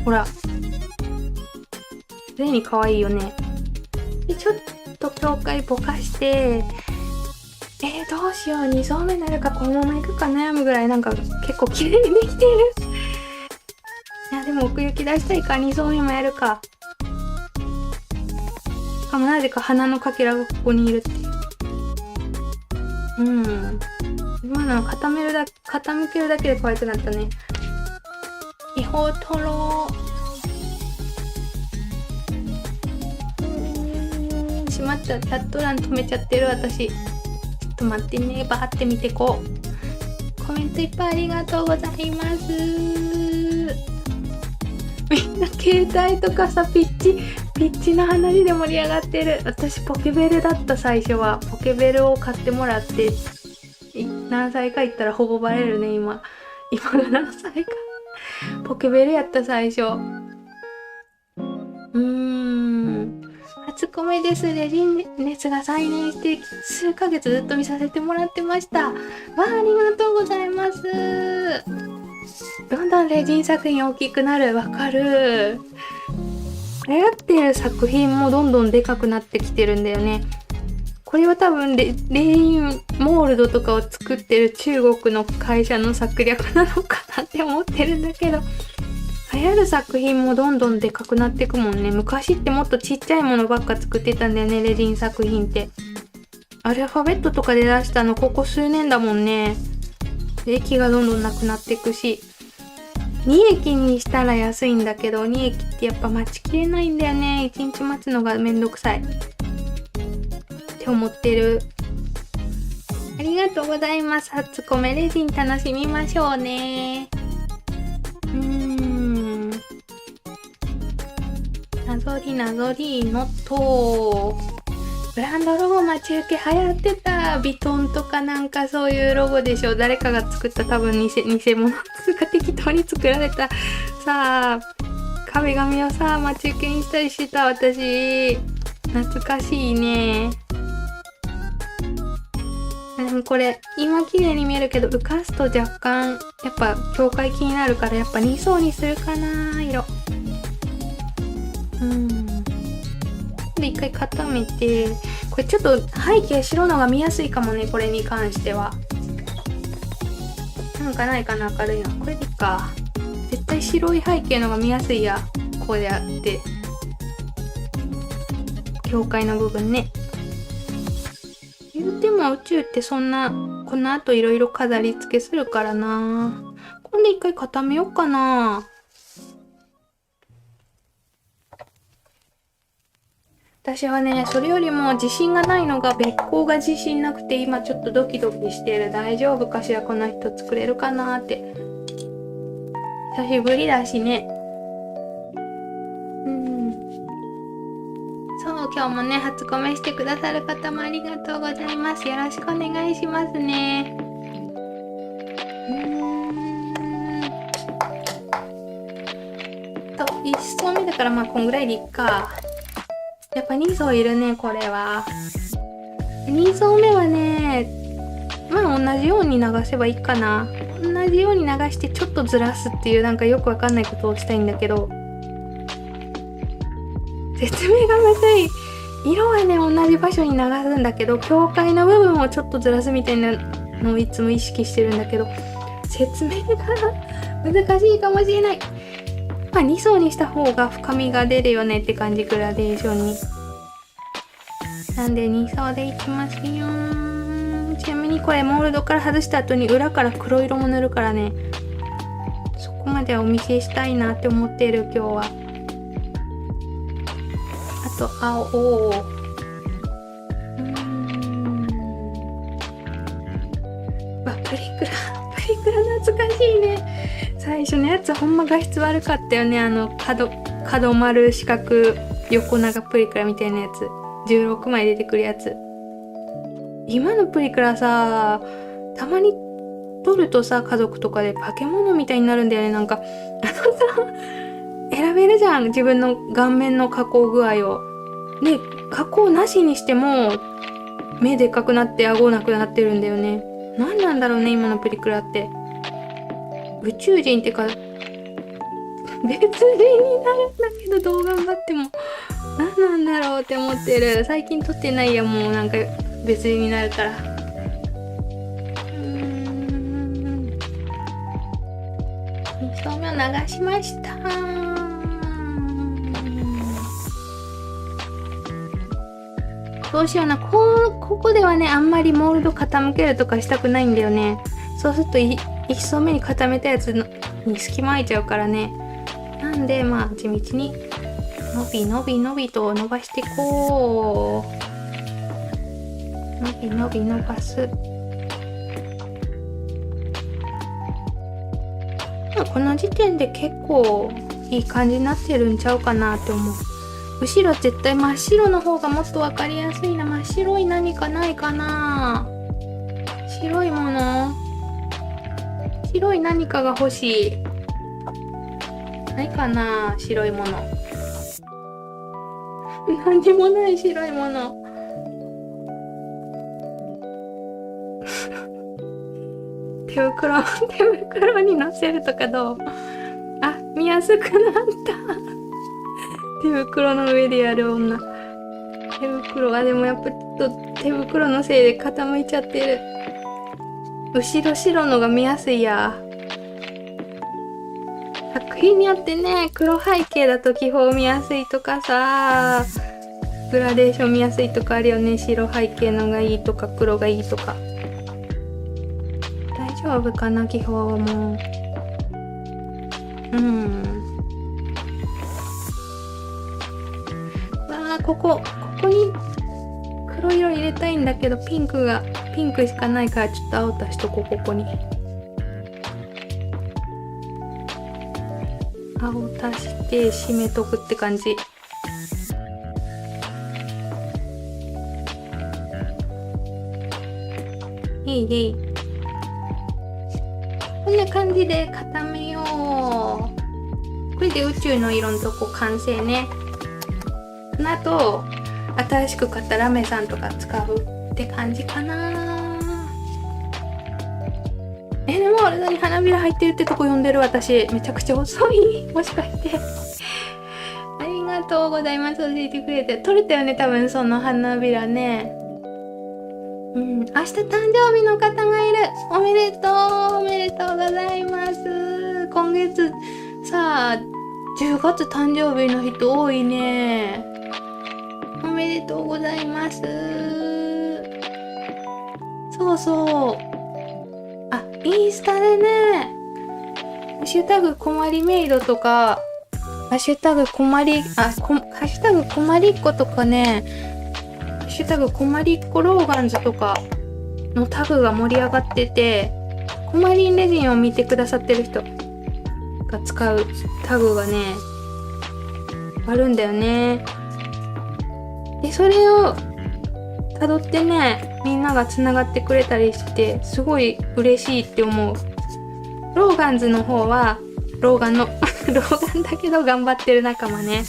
ほら全に可愛いよね。でちょっと境界ぼかして、どうしよう、2層目になるかこのままいくか悩むぐらい、なんか結構綺麗にできてる。いやでも奥行き出したいから2層目もやるか。しかもなぜか鼻のかけらがここにいるっていう。今のは傾けるだけで可愛くなったね。違法とろしまった、チャット欄止めちゃってる私。ちょっと待ってね、バーって見てこう。コメントいっぱいありがとうございます。みんな携帯とかさ、ピッチの話で盛り上がってる。私ポケベルだった。最初はポケベルを買ってもらって、何歳か言ったらほぼバレるね。今が何歳か。ポケベルやった最初。初コメです。レジン熱が再燃して数ヶ月ずっと見させてもらってました。ありがとうございます。どんどんレジン作品大きくなる。わかる。流行ってる作品もどんどんでかくなってきてるんだよね。これは多分レインモールドとかを作ってる中国の会社の策略なのかなって思ってるんだけど、流行る作品もどんどんでかくなっていくもんね。昔ってもっとちっちゃいものばっか作ってたんだよね、レジン作品って。アルファベットとかで出したのここ数年だもんね。駅がどんどんなくなっていくし、2駅にしたら安いんだけど、2駅ってやっぱ待ちきれないんだよね。1日待つのがめんどくさいって思ってる。ありがとうございます。初コメレジン楽しみましょうね。なぞりのと、ブランドロゴ待ち受け流行ってた。ビトンとかなんかそういうロゴでしょ。誰かが作った多分偽物が適当に作られたさあ壁紙をさ待ち受けにしたりしてた私。懐かしいね。でもこれ今綺麗に見えるけど浮かすと若干やっぱ境界気になるから、やっぱ2層にするかな色。で一回固めて、これちょっと背景白のが見やすいかもね。これに関してはなんかないかな、明るいの。これでいいか。絶対白い背景のが見やすいや。こうやって境界の部分ね。言うても宇宙ってそんなこの後いろいろ飾り付けするからな。こんで一回固めようかな。私はね、それよりも自信がないのが、べっ甲が自信なくて今ちょっとドキドキしてる。大丈夫かしら、この人作れるかなって。久しぶりだしね。そう、今日もね、初コメしてくださる方もありがとうございます。よろしくお願いしますね。1層目だからまあこんぐらいでいっか。やっぱ2層いるね、これは。2層目はね、まあ同じように流せばいいかな。同じように流してちょっとずらすっていうなんかよくわかんないことをしたいんだけど、説明がむずい。色はね、同じ場所に流すんだけど、境界の部分をちょっとずらすみたいなのをいつも意識してるんだけど、説明が難しいかもしれない。まあ2層にした方が深みが出るよねって感じ、グラデーションに。なんで2層でいきますよ。ちなみにこれモールドから外した後に裏から黒色も塗るからね、そこまではお見せしたいなって思っている今日は。あと青をプリクラ懐かしいね。最初のやつほんま画質悪かったよね。角丸四角横長プリクラみたいなやつ、16枚出てくるやつ。今のプリクラさ、たまに撮るとさ、家族とかで化け物みたいになるんだよね。なんか、選べるじゃん。自分の顔面の加工具合を。で、加工なしにしても、目でかくなって顎なくなってるんだよね。何なんだろうね、今のプリクラって。宇宙人ってか、別人になるんだけど、どう頑張っても。何なんだろうって思ってる。最近撮ってないや、もうなんか別人になるから。2層目を流しました。どうしような。ここではね、あんまりモールド傾けるとかしたくないんだよね。そうすると1層目に固めたやつに隙間空いちゃうからね。なんで、まあ、地道に伸び伸び伸びと伸ばしていこう。伸び伸び伸ばす。この時点で結構いい感じになってるんちゃうかなって思う。後ろ絶対真っ白の方がもっとわかりやすいな。真っ白い何かないかな。白いもの、白い何かが欲しい。ないかな、白いもの。何にもない白いもの。手袋に乗せるとかどう？あ、見やすくなった。手袋の上でやる女。手袋はでもやっぱちょっと手袋のせいで傾いちゃってる。後ろ白のが見やすいや。作品によってね、黒背景だと気泡見やすいとかさ、グラデーション見やすいとかあるよね。白背景のがいいとか黒がいいとか。大丈夫かな、気泡はもう。ここに黒色入れたいんだけど、ピンクしかないからちょっと青足しとこう。ここに青足して締めとくって感じ。いいこんな感じで固めよう。これで宇宙の色のとこ完成ね。その後新しく買ったラメさんとか使うって感じかな。でも俺に花びら入ってるってとこ読んでる私。めちゃくちゃ遅い。もしかして。ありがとうございます。教えてくれて。撮れたよね、多分その花びらね。明日誕生日の方がいる。おめでとうございます。今月さあ、10月誕生日の人多いね。おめでとうございます。そう。あ、インスタでね、ハッシュタグこまりメイドとか、ハッシュタグこまりっ子とかね、ハッシュタグこまりっ子ローガンズとかのタグが盛り上がってて、こまりんレジンを見てくださってる人が使うタグがね、あるんだよね。で、それを辿ってね、みんなが繋がってくれたりして、すごい嬉しいって思う。ローガンズの方は、ローガンだけど頑張ってる仲間ね。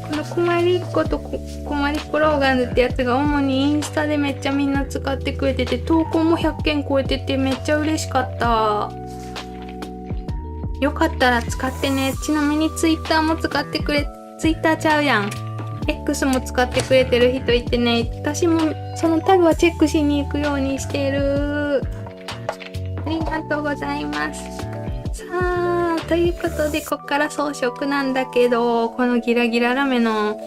このこまりっ子とこまりっ子ローガンズってやつが主にインスタでめっちゃみんな使ってくれてて、投稿も100件超えててめっちゃ嬉しかった。よかったら使ってね。ちなみにツイッターも使ってくれ、ツイッターちゃうやん。X も使ってくれてる人いてね、私もそのタグはチェックしに行くようにしてる。ありがとうございます。さあ、ということでこっから装飾なんだけど、このギラギララメの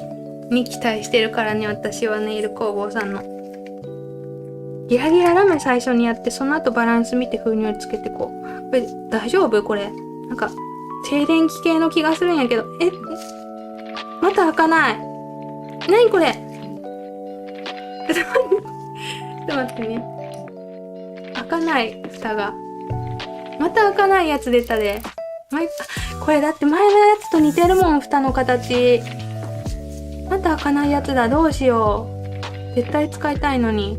に期待してるからね、私はネイル工房さんのギラギララメ最初にやって、その後バランス見て風につけてこう。これ大丈夫？これなんか静電気系の気がするんやけど、また開かない。何これ。ちょっと待ってね。開かない蓋が。また開かないやつ出たで。これだって前のやつと似てるもん、蓋の形。また開かないやつだ。どうしよう。絶対使いたいのに。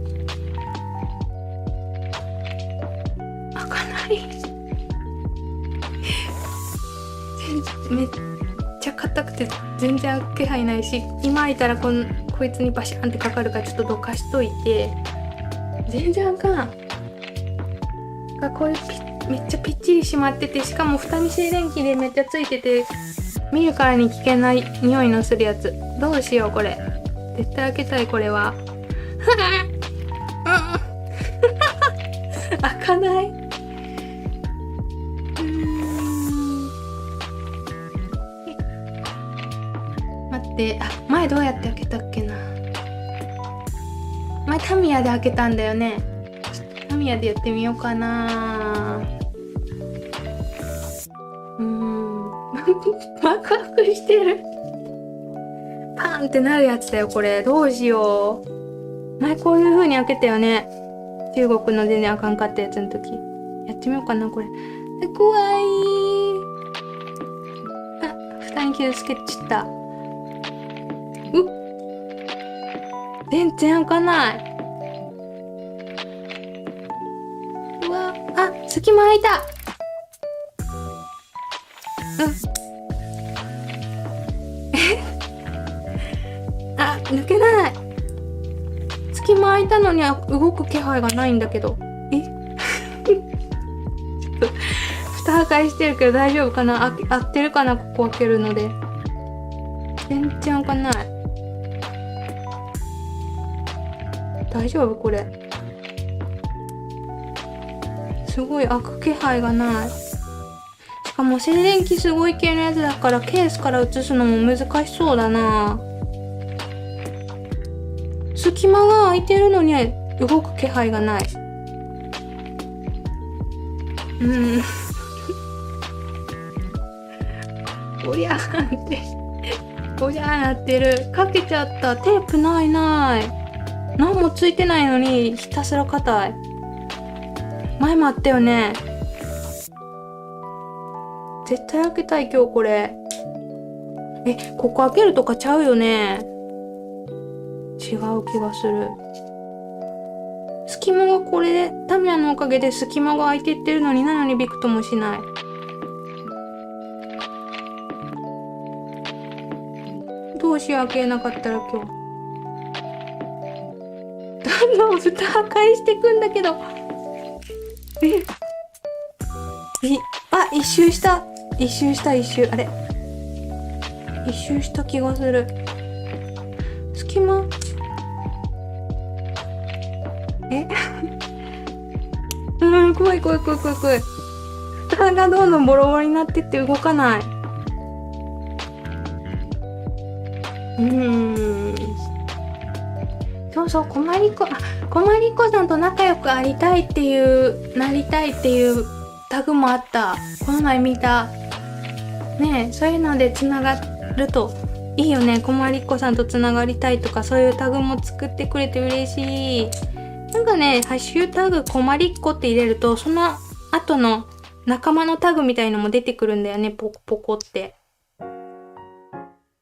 めっちゃ硬くて全然開く気配ないし、今開いたらこいつにバシャンってかかるからちょっとどかしといて。全然あかん。これめっちゃぴっちり閉まってて、しかも蓋に静電気でめっちゃついてて、見るからに危険な匂いのするやつ。どうしようこれ。絶対開けたいこれは。開かない。待って、前どうやって開けたっけな。前タミヤで開けたんだよね。タミヤでやってみようかな。ワクワクしてる。パンってなるやつだよこれ。どうしよう。前こういう風に開けたよね。中国の全然あかんかったやつの時。やってみようかなこれ。怖い。蓋に傷つけちった。全然開かない。うわ、隙間開いた。抜けない。隙間開いたのには動く気配がないんだけど。ちょっと蓋破壊してるけど大丈夫かな。合ってるかな、ここ開けるので。全然開かない。大丈夫これ。すごい開く気配がない。しかも静電気すごい系のやつだからケースから移すのも難しそうだな。隙間が空いてるのに動く気配がない。おりゃーっておりゃーなってる。かけちゃった。テープない。何もついてないのにひたすら硬い。前もあったよね。絶対開けたい今日これ。ここ開けるとかちゃうよね。違う気がする。隙間がこれでタミヤのおかげで隙間が開いていってるのに、なのにびくともしない。どうしよう、開けなかったら今日。どんどん蓋破壊していくんだけど。一周した。あれ一周した気がする。隙間怖い。蓋がどんどんボロボロになってって動かない。そう、こまりっこさんと仲良くなりたいっていうタグもあった。この前見た。ねえ、そういうのでつながるといいよね。こまりっこさんとつながりたいとか、そういうタグも作ってくれて嬉しい。なんかね、ハッシュタグこまりっこって入れると、その後の仲間のタグみたいのも出てくるんだよね、ポコポコって。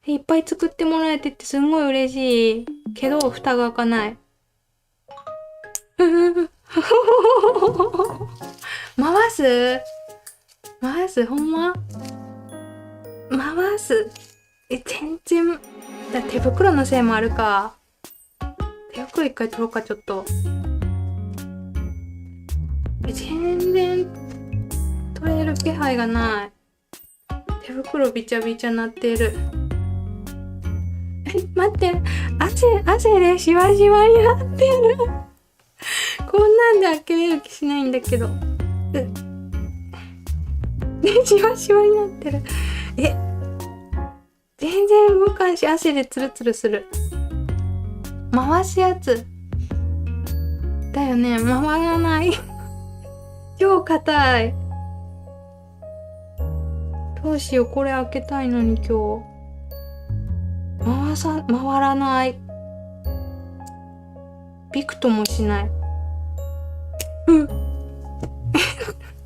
いっぱい作ってもらえてってすんごい嬉しい。けど、蓋が開かない。回すほんま回す。全然。手袋のせいもあるか。手袋一回取ろうか、ちょっと。全然取れる気配がない。手袋びちゃびちゃなってる。待って、汗でシワシワになってる。こんなんで開けれる気しないんだけど。シワシワになってる。全然動かんし、汗でツルツルする。回すやつだよね。回らない。超硬い。どうしよう、これ開けたいのに今日。回らない。びくともしない。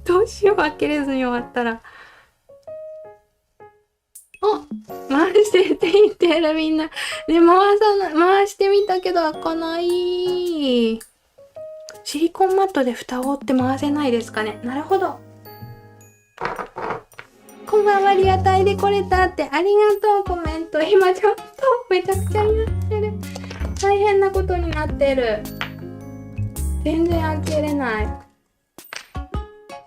どうしよう、開けれずに終わったら。回してって言ってるみんな。で、回してみたけど開かない。シリコンマットで蓋を折って回せないですかね。なるほど。こ周り与えてこれたってありがとうコメント。今ちょっとめちゃくちゃになってる。大変なことになってる。全然開けれない。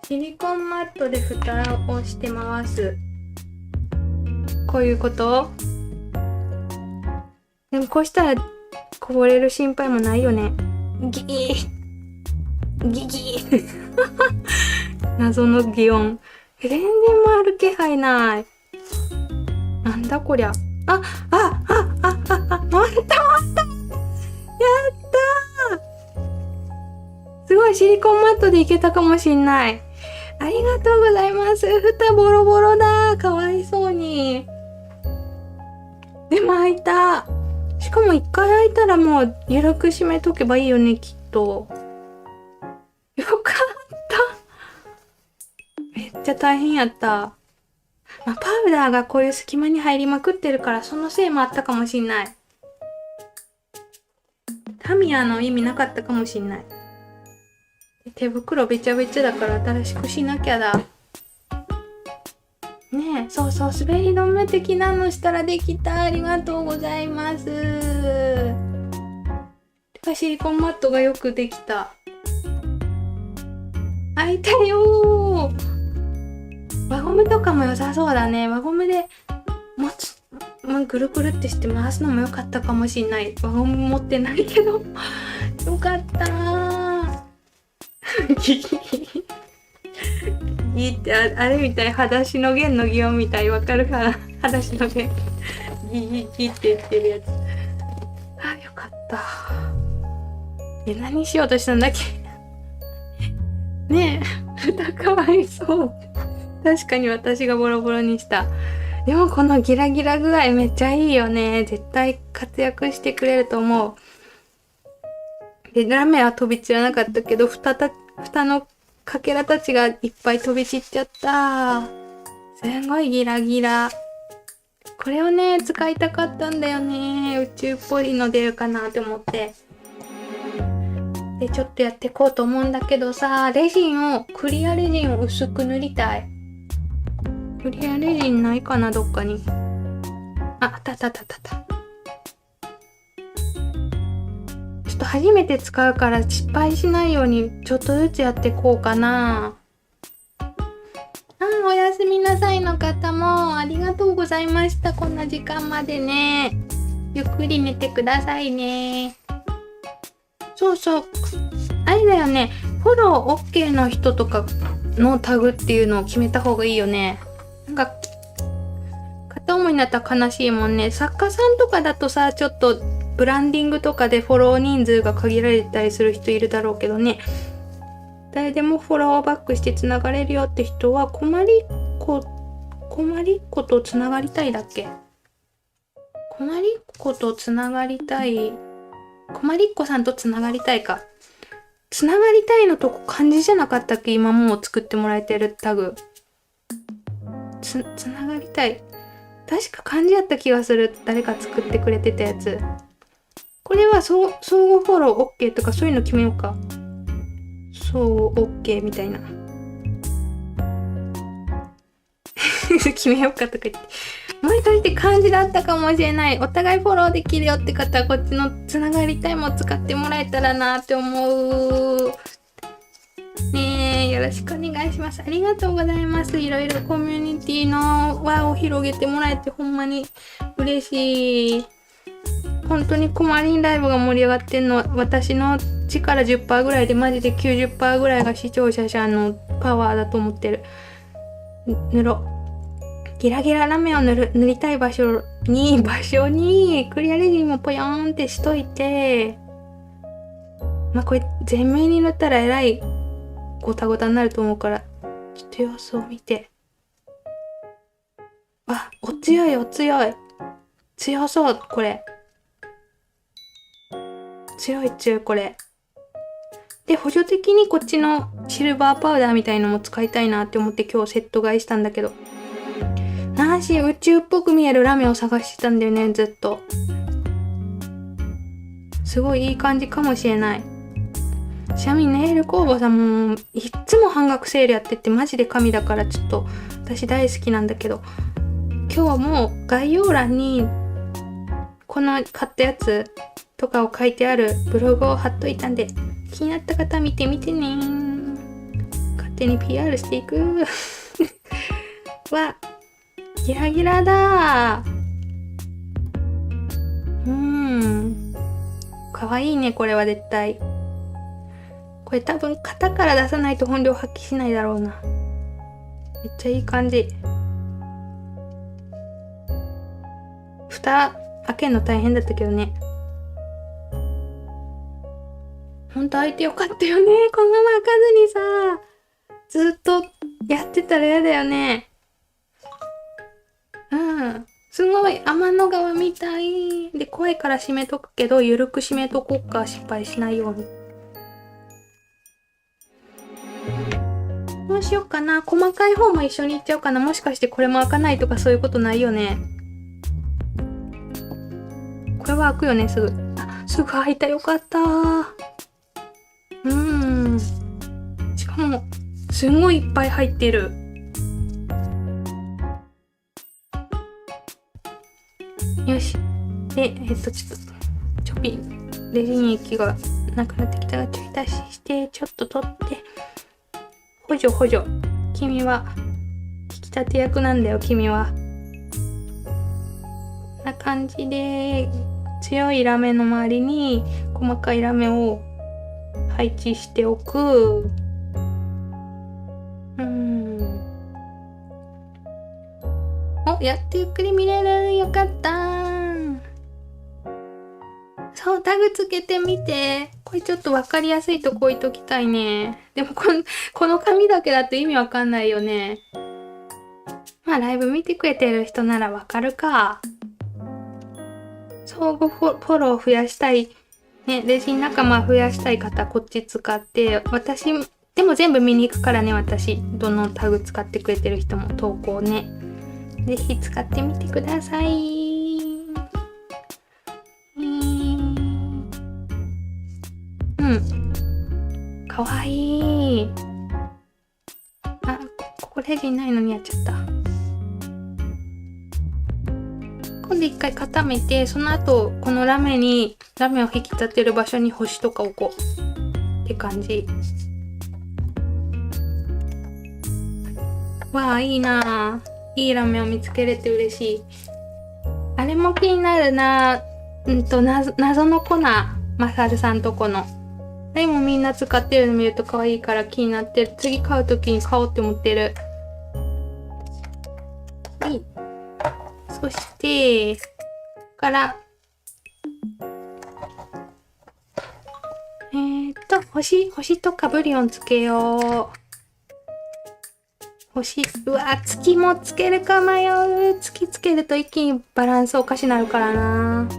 シリコンマットで蓋をして回す。こういうこと？でもこうしたらこぼれる心配もないよね。ギーギギー謎の擬音。全然回る気配ない。なんだこりゃ。回った回った。やったー。すごい、シリコンマットでいけたかもしんない。ありがとうございます。蓋ボロボロだ。かわいそうに。でも開いた。しかも一回開いたらもう緩く締めとけばいいよね、きっと。よかった。めっちゃ大変やった。パウダーがこういう隙間に入りまくってるから、そのせいもあったかもしんない。タミヤの意味なかったかもしんない。手袋べちゃべちゃだから新しくしなきゃだ。ねえ、そうそう、滑り止め的なのしたらできた。ありがとうございます。てかシリコンマットがよくできた。開いたよー。輪ゴムとかも良さそうだね。輪ゴムで持つ、ぐるぐるってして回すのも良かったかもしんない。輪ゴム持ってないけどよかったー。ギギギってあれみたい。裸足の弦の擬音みたい。わかるかな。裸足の弦ギギギって言ってるやつ。あ、よかった。何しようとしたんだっけ。ねえ、蓋かわいそう。確かに私がボロボロにした。でもこのギラギラ具合めっちゃいいよね。絶対活躍してくれると思う。で、ラメは飛び散らなかったけど、蓋のかけらたちがいっぱい飛び散っちゃった。すごいギラギラ。これをね、使いたかったんだよね。宇宙っぽいの出るかなって思って。で、ちょっとやっていこうと思うんだけどさ、クリアレジンを薄く塗りたい。クリアレジンないかな、どっかに。あった。ちょっと初めて使うから失敗しないようにちょっとずつやっていこうかな。おやすみなさいの方もありがとうございました。こんな時間までね。ゆっくり寝てくださいね。そうそう。あれだよね。フォロー OK の人とかのタグっていうのを決めた方がいいよね。なんか、片思いになったら悲しいもんね。作家さんとかだとさ、ちょっとブランディングとかでフォロー人数が限られたりする人いるだろうけどね。誰でもフォローをバックしてつながれるよって人は、困りっ子とつながりたいだっけ？困りっ子とつながりたい。困りっ子さんとつながりたいか。つながりたいのとこ漢字じゃなかったっけ？今もう作ってもらえてるタグ。つながりたい。確か漢字やった気がする。誰か作ってくれてたやつ。これは相互フォロー OK とかそういうの決めようか。相互 OK みたいな。決めようかとか言って。もしかして漢字だったかもしれない。お互いフォローできるよって方はこっちのつながりたいも使ってもらえたらなって思う。ねえ、よろしくお願いします。ありがとうございます。いろいろコミュニティの輪を広げてもらえてほんまに嬉しい。本当にコマリンライブが盛り上がってんのは私の力 10% ぐらいでマジで 90% ぐらいが視聴者さんのパワーだと思ってる。塗ろう。ギラギララメを塗りたい場所にクリアレジンもポヨーンってしといて、これ全面に塗ったらえらいゴタゴタになると思うから、ちょっと様子を見て。あ、お強い。強そう、これ。強い、これ。で、補助的にこっちのシルバーパウダーみたいのも使いたいなって思って今日セット買いしたんだけど。宇宙っぽく見えるラメを探してたんだよね、ずっと。すごいいい感じかもしれない。ちなみにネイル工房さんもいっつも半額セールやっててマジで神だから、ちょっと私大好きなんだけど、今日はもう概要欄にこの買ったやつとかを書いてあるブログを貼っといたんで、気になった方見てみてね。勝手に PR していくわ、ギラギラだ。かわいいね、これは絶対。これ多分型から出さないと本領発揮しないだろうな。めっちゃいい感じ。蓋開けるの大変だったけどね。ほんと開いてよかったよね。このまま開かずにさ、ずっとやってたら嫌だよね。すごい天の川みたい。で、怖いから閉めとくけど、ゆるく閉めとこっか。失敗しないように。どうしようかな。細かい方も一緒にいっちゃおうかな。もしかしてこれも開かないとかそういうことないよね。これは開くよね、すぐ。あ、すぐ開いた。よかった。しかも、すんごいいっぱい入ってる。よし。で、ちょっと、ちょぴ、レジン液がなくなってきたらちょい出しして、ちょっと取って、補助。君は、引き立て役なんだよ、君は。こんな感じで、強いラメの周りに細かいラメを配置しておく。お、やっとゆっくり見れる。よかった。そう、タグつけてみて。これちょっとわかりやすいとこ置いときたいね。でもこの紙だけだと意味わかんないよね。まあライブ見てくれてる人ならわかるか。相互フォロー増やしたい。ね、レジン仲間増やしたい方、こっち使って。私、でも全部見に行くからね、私。どのタグ使ってくれてる人も投稿ね。ぜひ使ってみてください。かわいい。あ、ここレジンないのにやっちゃった。今度一回固めて、その後、このラメを引き立てる場所に星とか置こう。って感じ。わあ、いいなぁ。いいラメを見つけれて嬉しい。あれも気になるなぁ。謎の粉。マサルさんとこの。あれもみんな使ってるの見ると可愛いから気になってる。次買うときに買おうって思ってる。はい。そして、星とかブリオンつけよう。うわ、月もつけるか迷う。月つけると一気にバランスおかしなるからな。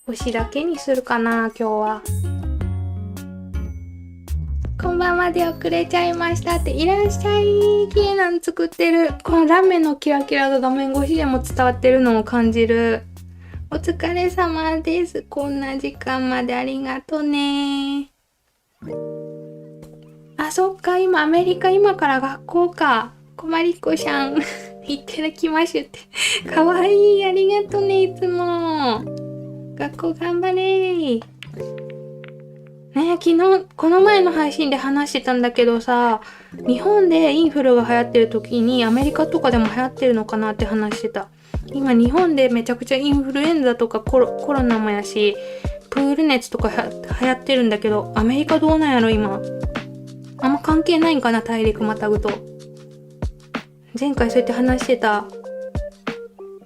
星だけにするかな、今日は。こんばんまで遅れちゃいましたって。いらっしゃい。綺麗なの作ってる。このラメのキラキラが画面越しでも伝わってるのを感じる。お疲れ様です。こんな時間までありがとね。あ、そっか。今から学校か。こまりっこしゃん。いってらきましゅって。かわいい。ありがとね、いつも。学校頑張れ。ねえ、昨日、この前の配信で話してたんだけどさ、日本でインフルが流行ってる時にアメリカとかでも流行ってるのかなって話してた。今日本でめちゃくちゃインフルエンザとかコロナもやし、プール熱とか流行ってるんだけど、アメリカどうなんやろ今。あんま関係ないんかな、大陸またぐと。前回そうやって話してた。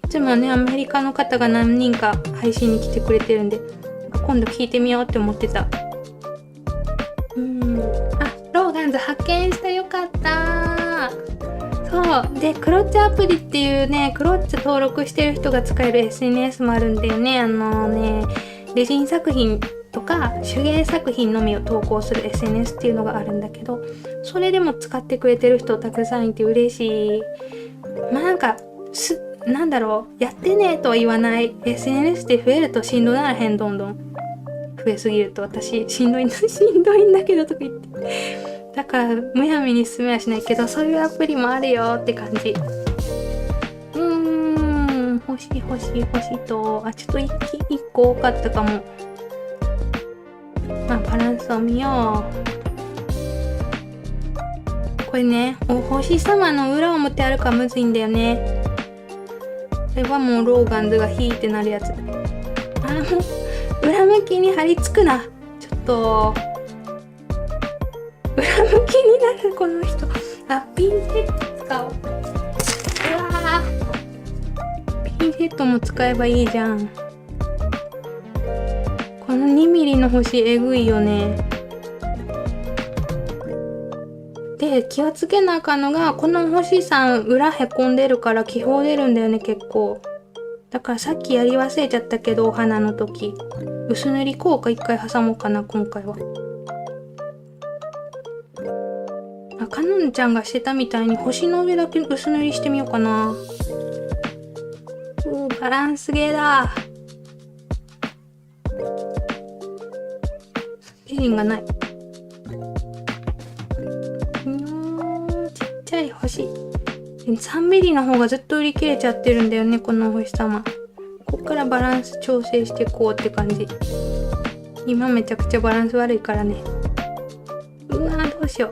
いつもね、アメリカの方が何人か配信に来てくれてるんで、今度聞いてみようって思ってた。ローガンズ発見した。よかった。そう。で、クロッチアプリっていうね、クロッチ登録してる人が使える SNS もあるんだよね。レジン作品とか手芸作品のみを投稿する SNS っていうのがあるんだけど、それでも使ってくれてる人たくさんいて嬉しい。まあなんだろう、やってねとは言わない。SNS で増えるとしんどならへん、どんどん。増えすぎると私しんどいんだけどとか言って。だからむやみに進めはしないけど、そういうアプリもあるよって感じ。欲しいと、ちょっと一個多かったかも。バランスを見よう。これね、お星様の裏表あるからむずいんだよね。これはもうローガンズがヒーってなるやつ。もう裏向きに張り付くな。ちょっと裏向きになるこの人。ピンセット使おう。ピンセットも使えばいいじゃん。この2ミリの星えぐいよね。で、気をつけなあかんのが、この星さん裏へこんでるから気泡出るんだよね、結構。だからさっきやり忘れちゃったけど、お花の時。薄塗り効果一回挟もうかな、今回は。かのんちゃんがしてたみたいに星の上だけ薄塗りしてみようかな。バランスゲーだ。ペリンがない。ちっちゃい星。3ミリの方がずっと売り切れちゃってるんだよね、このお星様。こっからバランス調整していこうって感じ。今めちゃくちゃバランス悪いからね。どうしよう。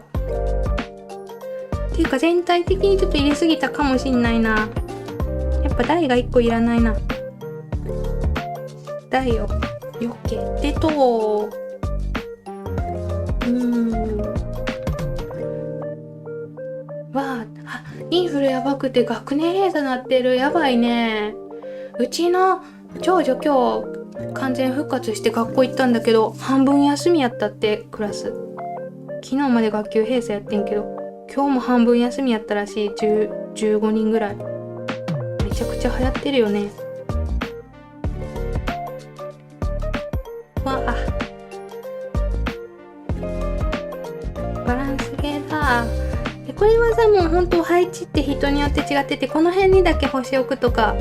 っていうか全体的にちょっと入れすぎたかもしんないな。やっぱ台が1個いらないな。台をよけてと、インフルやばくて学年閉鎖なってる。やばいね。うちの長女今日完全復活して学校行ったんだけど、半分休みやったって、クラス。昨日まで学級閉鎖やってんけど、今日も半分休みやったらしい。15人ぐらい。めちゃくちゃ流行ってるよね。バランスゲーだ。これはさ、もうほんと配置って人によって違ってて、この辺にだけ星置くとか、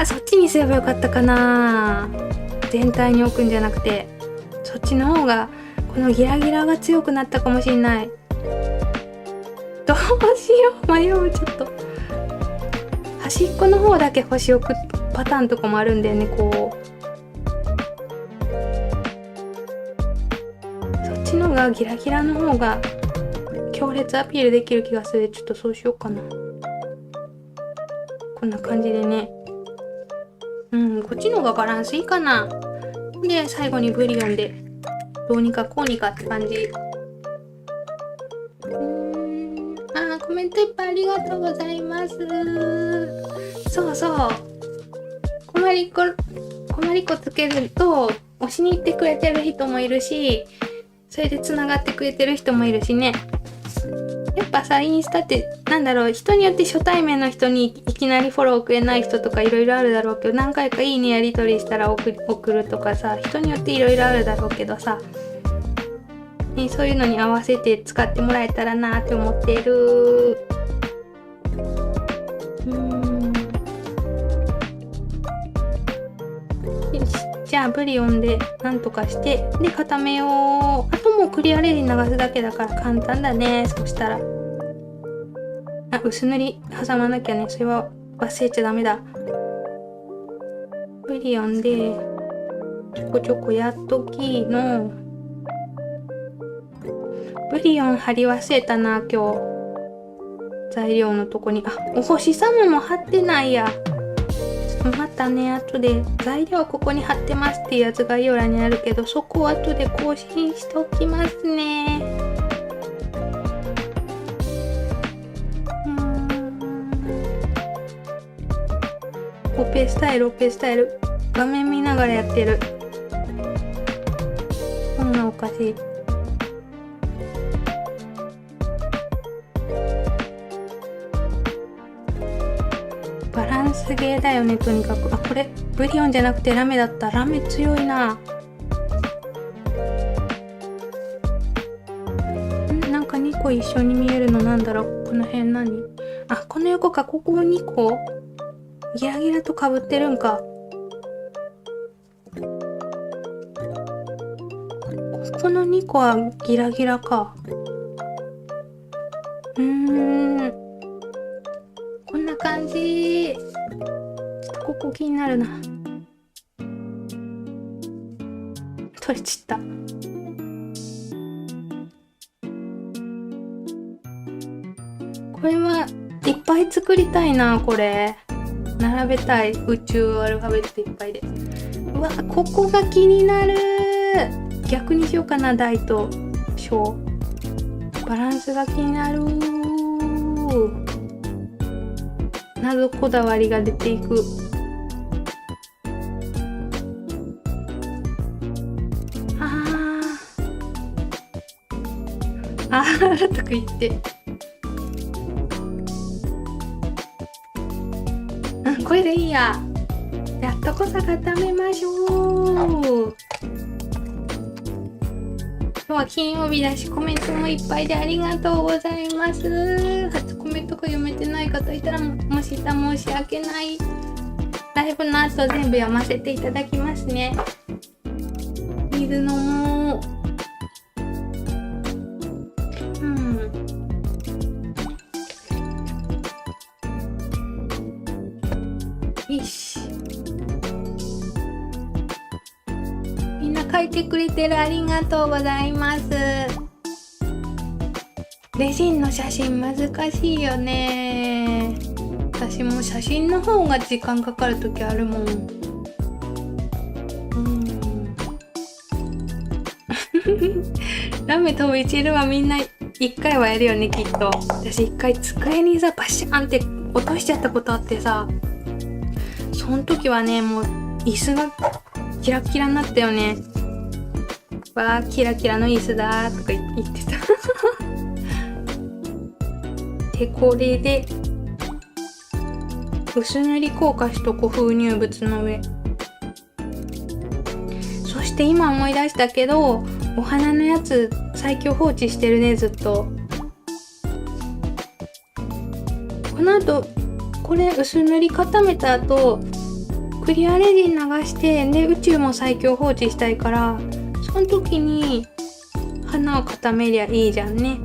そっちにすればよかったかな。全体に置くんじゃなくて、そっちの方がこのギラギラが強くなったかもしれない。どうしよう、迷う。ちょっと端っこの方だけ星置くパターンとかもあるんだよね。こうそっちのがギラギラの方が強烈アピールできる気がする。ちょっとそうしようかな。こんな感じでね。こっちの方がバランスいいかな。で、最後にブリオンでどうにかこうにかって感じ。コメントいっぱいありがとうございます。そうそう。困りこつけると押しに行ってくれてる人もいるし、それでつながってくれてる人もいるしね。やっぱさ、インスタって人によって初対面の人にいきなりフォローくれない人とかいろいろあるだろうけど、何回かいいねやり取りしたら送るとかさ、人によっていろいろあるだろうけどさ、そういうのに合わせて使ってもらえたらなって思っている。よし、じゃあブリオンでなんとかしてで固めよう。あともうクリアレジン流すだけだから簡単だね。そしたら薄塗り挟まなきゃね。それは忘れちゃダメだ。ブリオンでちょこちょこやっときの。ブリオン貼り忘れたな今日。材料のとこにお星様も貼ってないや。ちょっとまたね、後で材料ここに貼ってますっていうやつ概要欄にあるけど、そこを後で更新しておきますね。オペスタイル画面見ながらやってる。こんなおかしい。バランスゲーだよね、とにかく。これブリオンじゃなくてラメだった。ラメ強いな。なんか2個一緒に見えるのなんだろう。この辺何？この横か。ここ2個ギラギラとかぶってるんか。この2個はギラギラか。こんな感じ。ちょっとここ気になるな。取れちった。これはいっぱい作りたいな、これ。並べたい。宇宙アルファベットいっぱいで。うわ、ここが気になる。逆にしようかな、大と小。バランスが気になる。謎こだわりが出ていく。とか言って。これでいいや。やっとこさ固めましょう。今日は金曜日だしコメントもいっぱいでありがとうございます。初コメントが読めてない方いたらもした申し訳ない。ライブの後全部読ませていただきますね。水飲もう。よし。みんな書いてくれてる、ありがとうございます。レジンの写真難しいよね。私も写真の方が時間かかるときあるもん。ラメ飛び散るはみんな一回はやるよね、きっと。私一回机にさバシャンって落としちゃったことあってさ、その時はね、もう椅子がキラキラになったよね。わー、キラキラの椅子だーとか言ってた。で、これで薄塗り硬化しとこ、封入物の上。そして今思い出したけど、お花のやつ最強放置してるね、ずっと。この後これ薄塗り固めた後クリアレジン流して、で宇宙も最強放置したいから、その時に花を固めりゃいいじゃんね。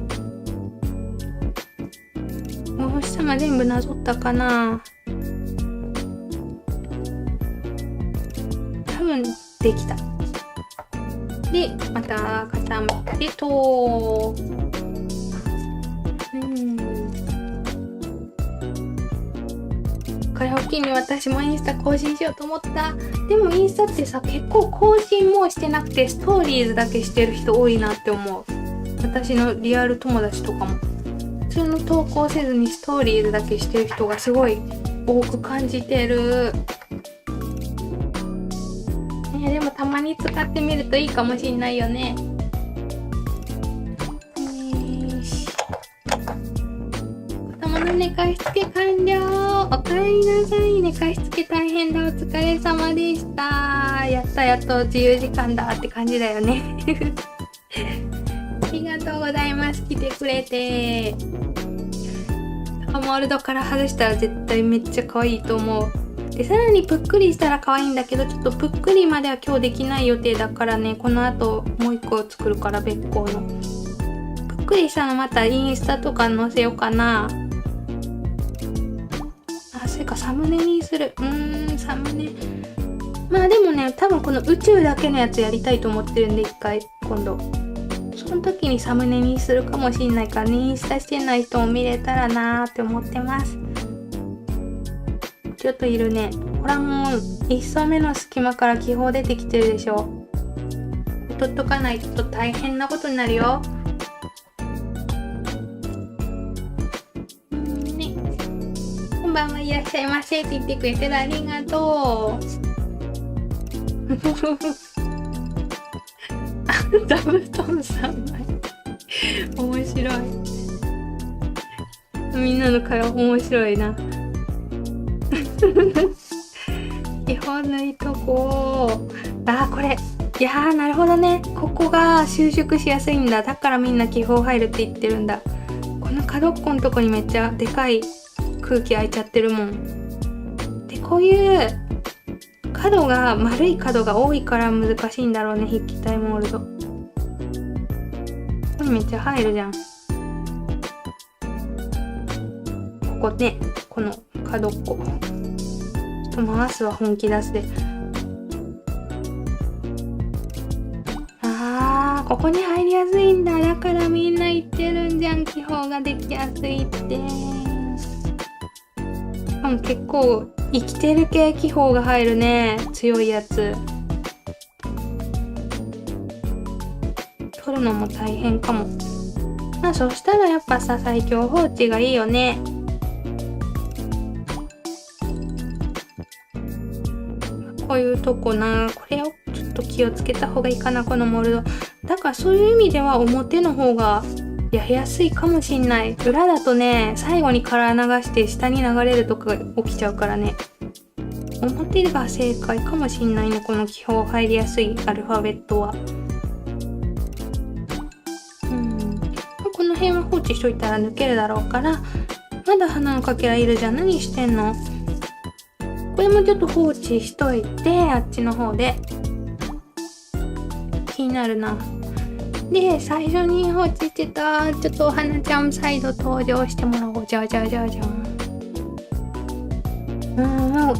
お星様全部なぞったかな。多分できた。でまた固めてと。これを機に私もインスタ更新しようと思った。でもインスタってさ、結構更新もしてなくてストーリーズだけしてる人多いなって思う。私のリアル友達とかも普通の投稿せずにストーリーズだけしてる人がすごい多く感じてる。でもたまに使ってみるといいかもしんないよね。頭の寝かしつけ完了。おかえりなさい。寝かしつけ大変だ。お疲れ様でした。やった、やっと自由時間だって感じだよね。ありがとうございます。来てくれて。タカモールドから外したら絶対めっちゃ可愛いと思う。でさらにぷっくりしたら可愛いんだけど、ちょっとぷっくりまでは今日できない予定だからね、この後もう一個作るから別個の。ぷっくりしたのまたインスタとか載せようかな。あ、それかサムネにする。サムネ。まあでもね、多分この宇宙だけのやつやりたいと思ってるんで、一回今度。その時にサムネにするかもしんないからね、インスタしてない人も見れたらなーって思ってます。ちょっといるね。ほらもう1層目の隙間から気泡出てきてるでしょ。取っとかないと大変なことになるよ。ね。こんばんはいらっしゃいませって言ってくれてる、ありがとう。座布団3枚。面白い。みんなの会話面白いな。気泡抜いとこう。あー、これ。いやー、なるほどね。ここが収縮しやすいんだ。だからみんな気泡入るって言ってるんだ。この角っこのとこにめっちゃでかい空気空いちゃってるもん。で、こういう角が丸い角が多いから難しいんだろうね、筆記体モールド。にめっちゃ入るじゃん。ここね、この角っこ。ちょっと回すは本気出すで。ここに入りやすいんだ。だからみんな言ってるんじゃん。気泡ができやすいって。しかも結構生きてる系気泡が入るね。強いやつ。取るのも大変かも。まあそしたらやっぱさ、最強放置がいいよね。こういうとこな。これをちょっと気をつけた方がいいかな、このモルド。だからそういう意味では表の方がやりやすいかもしんない。裏だとね、最後にカラー流して下に流れるとかが起きちゃうからね。表が正解かもしんないね、この気泡入りやすいアルファベットは。この辺は放置しといたら抜けるだろうから、まだ花のかけらいるじゃん。何してんの？これもちょっと放置しといて、あっちの方で。気になるな。で、最初に放置してた、ちょっとお花ちゃんサイド登場してもらおう。じゃじゃじゃじゃん。もう、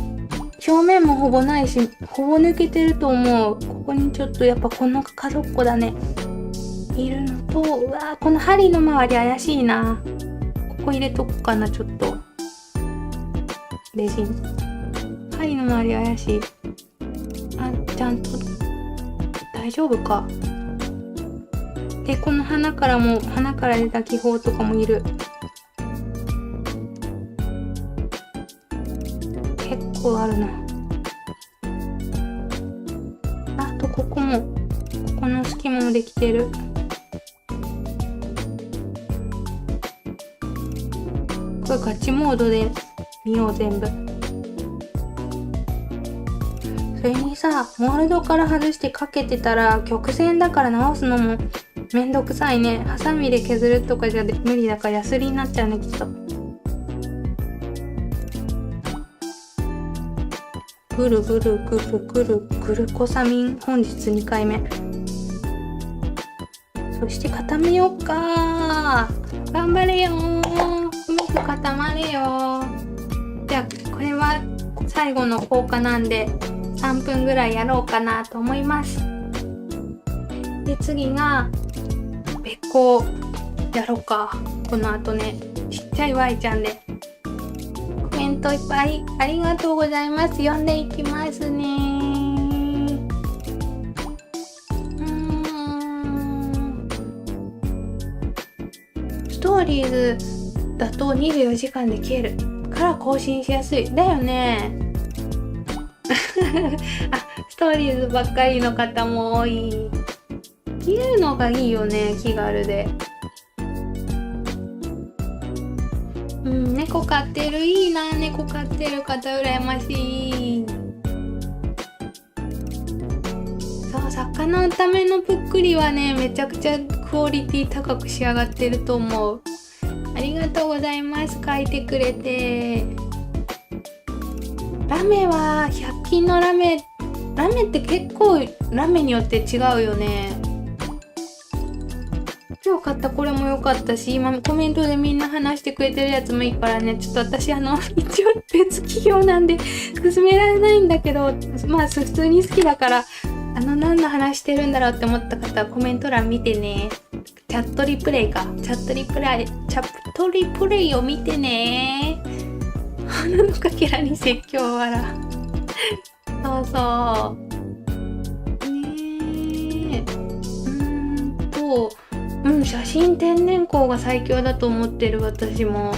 表面もほぼないし、ほぼ抜けてると思う。ここにちょっとやっぱこの角っこだね。いるのと、うわー、この針の周り怪しいな。ここ入れとくかな、ちょっと。レジン。針の周り怪しい。ちゃんと、大丈夫か。で、この花から出た気泡とかもいる。結構あるな。あと、ここの隙間もできてる。これガチモードで見よう、全部。それにさ、モールドから外してかけてたら、曲線だから直すのもめんどくさいね。ハサミで削るとかじゃ無理だからヤスリになっちゃうね、きっと。ぐるぐるぐるぐるグルコサミン、本日2回目。そして固めようか。頑張れよー。うまく固まれよー。じゃあ、これは最後の効果なんで、3分ぐらいやろうかなと思います。で、次が、べっこやろうか。この後ね、ちっちゃい Y ちゃんで。コメントいっぱいありがとうございます。読んでいきますね。ストーリーズだと24時間で消えるから更新しやすい。だよね。ストーリーズばっかりの方も多い。消えるのがいいよね、気軽で。猫飼ってる。いいな、猫飼ってる方羨ましい。そう、魚のためのぷっくりはね、めちゃくちゃクオリティ高く仕上がってると思う。ありがとうございます。書いてくれて。ラメは100均のラメって結構ラメによって違うよね。今日買ったこれも良かったし、今コメントでみんな話してくれてるやつもいいからね、ちょっと私一応別企業なんで勧められないんだけど、まあ普通に好きだから何の話してるんだろうって思った方はコメント欄見てね。チャットリプレイを見てね。花のかけらに説教笑。そうそう。写真天然光が最強だと思ってる私も。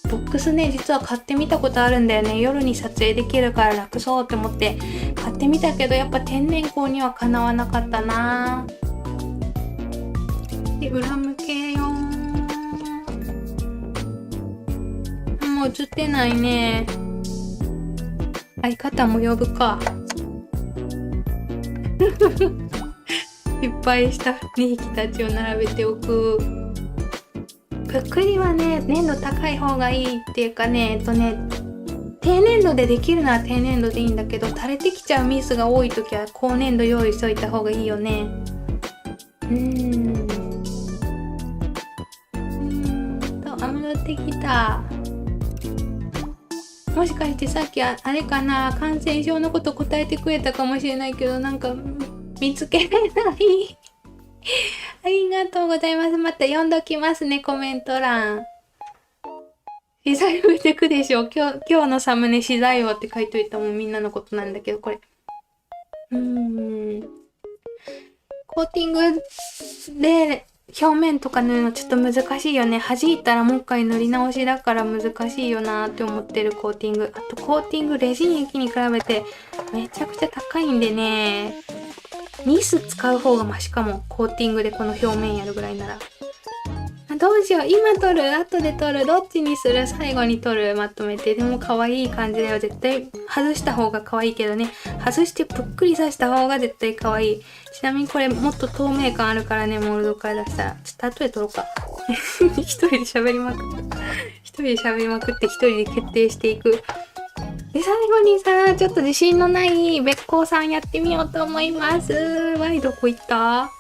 ボックスね、実は買ってみたことあるんだよね。夜に撮影できるから楽そうって思って買ってみたけど、やっぱ天然光にはかなわなかったな。で、裏向けよー。もう映ってないね。相方も呼ぶか。いっぱいした2匹たちを並べておく。ぷっくりはね、粘度高い方がいいっていうかね、低粘度でできるなら低粘度でいいんだけど、垂れてきちゃうミスが多いときは高粘度用意しといた方がいいよね。ってきた。もしかしてさっきあれかな、感染症のこと答えてくれたかもしれないけど、なんか見つけれないありがとうございます。また読んどきますね、コメント欄。資材増えてくでしょ。今日のサムネ資材をって書いといたもんみんなのことなんだけど、これ。コーティングで表面とか塗るのちょっと難しいよね。弾いたらもう一回塗り直しだから難しいよなーって思ってるコーティング。あとコーティングレジン液に比べてめちゃくちゃ高いんでね。ニス使う方がマシかも。コーティングでこの表面やるぐらいなら。どうしよう。今撮る？後で撮る？どっちにする？最後に撮る？まとめて。でも可愛い感じだよ。絶対外した方が可愛いけどね。外してぷっくりさした方が絶対可愛い。ちなみにこれもっと透明感あるからね、モールドから出したら。ちょっと後で撮ろうか。一人で喋りまくって。一人で喋りまくって一人で決定していく。で、最後にさ、ちょっと自信のないべっこうさんやってみようと思います。ワイどこ行った？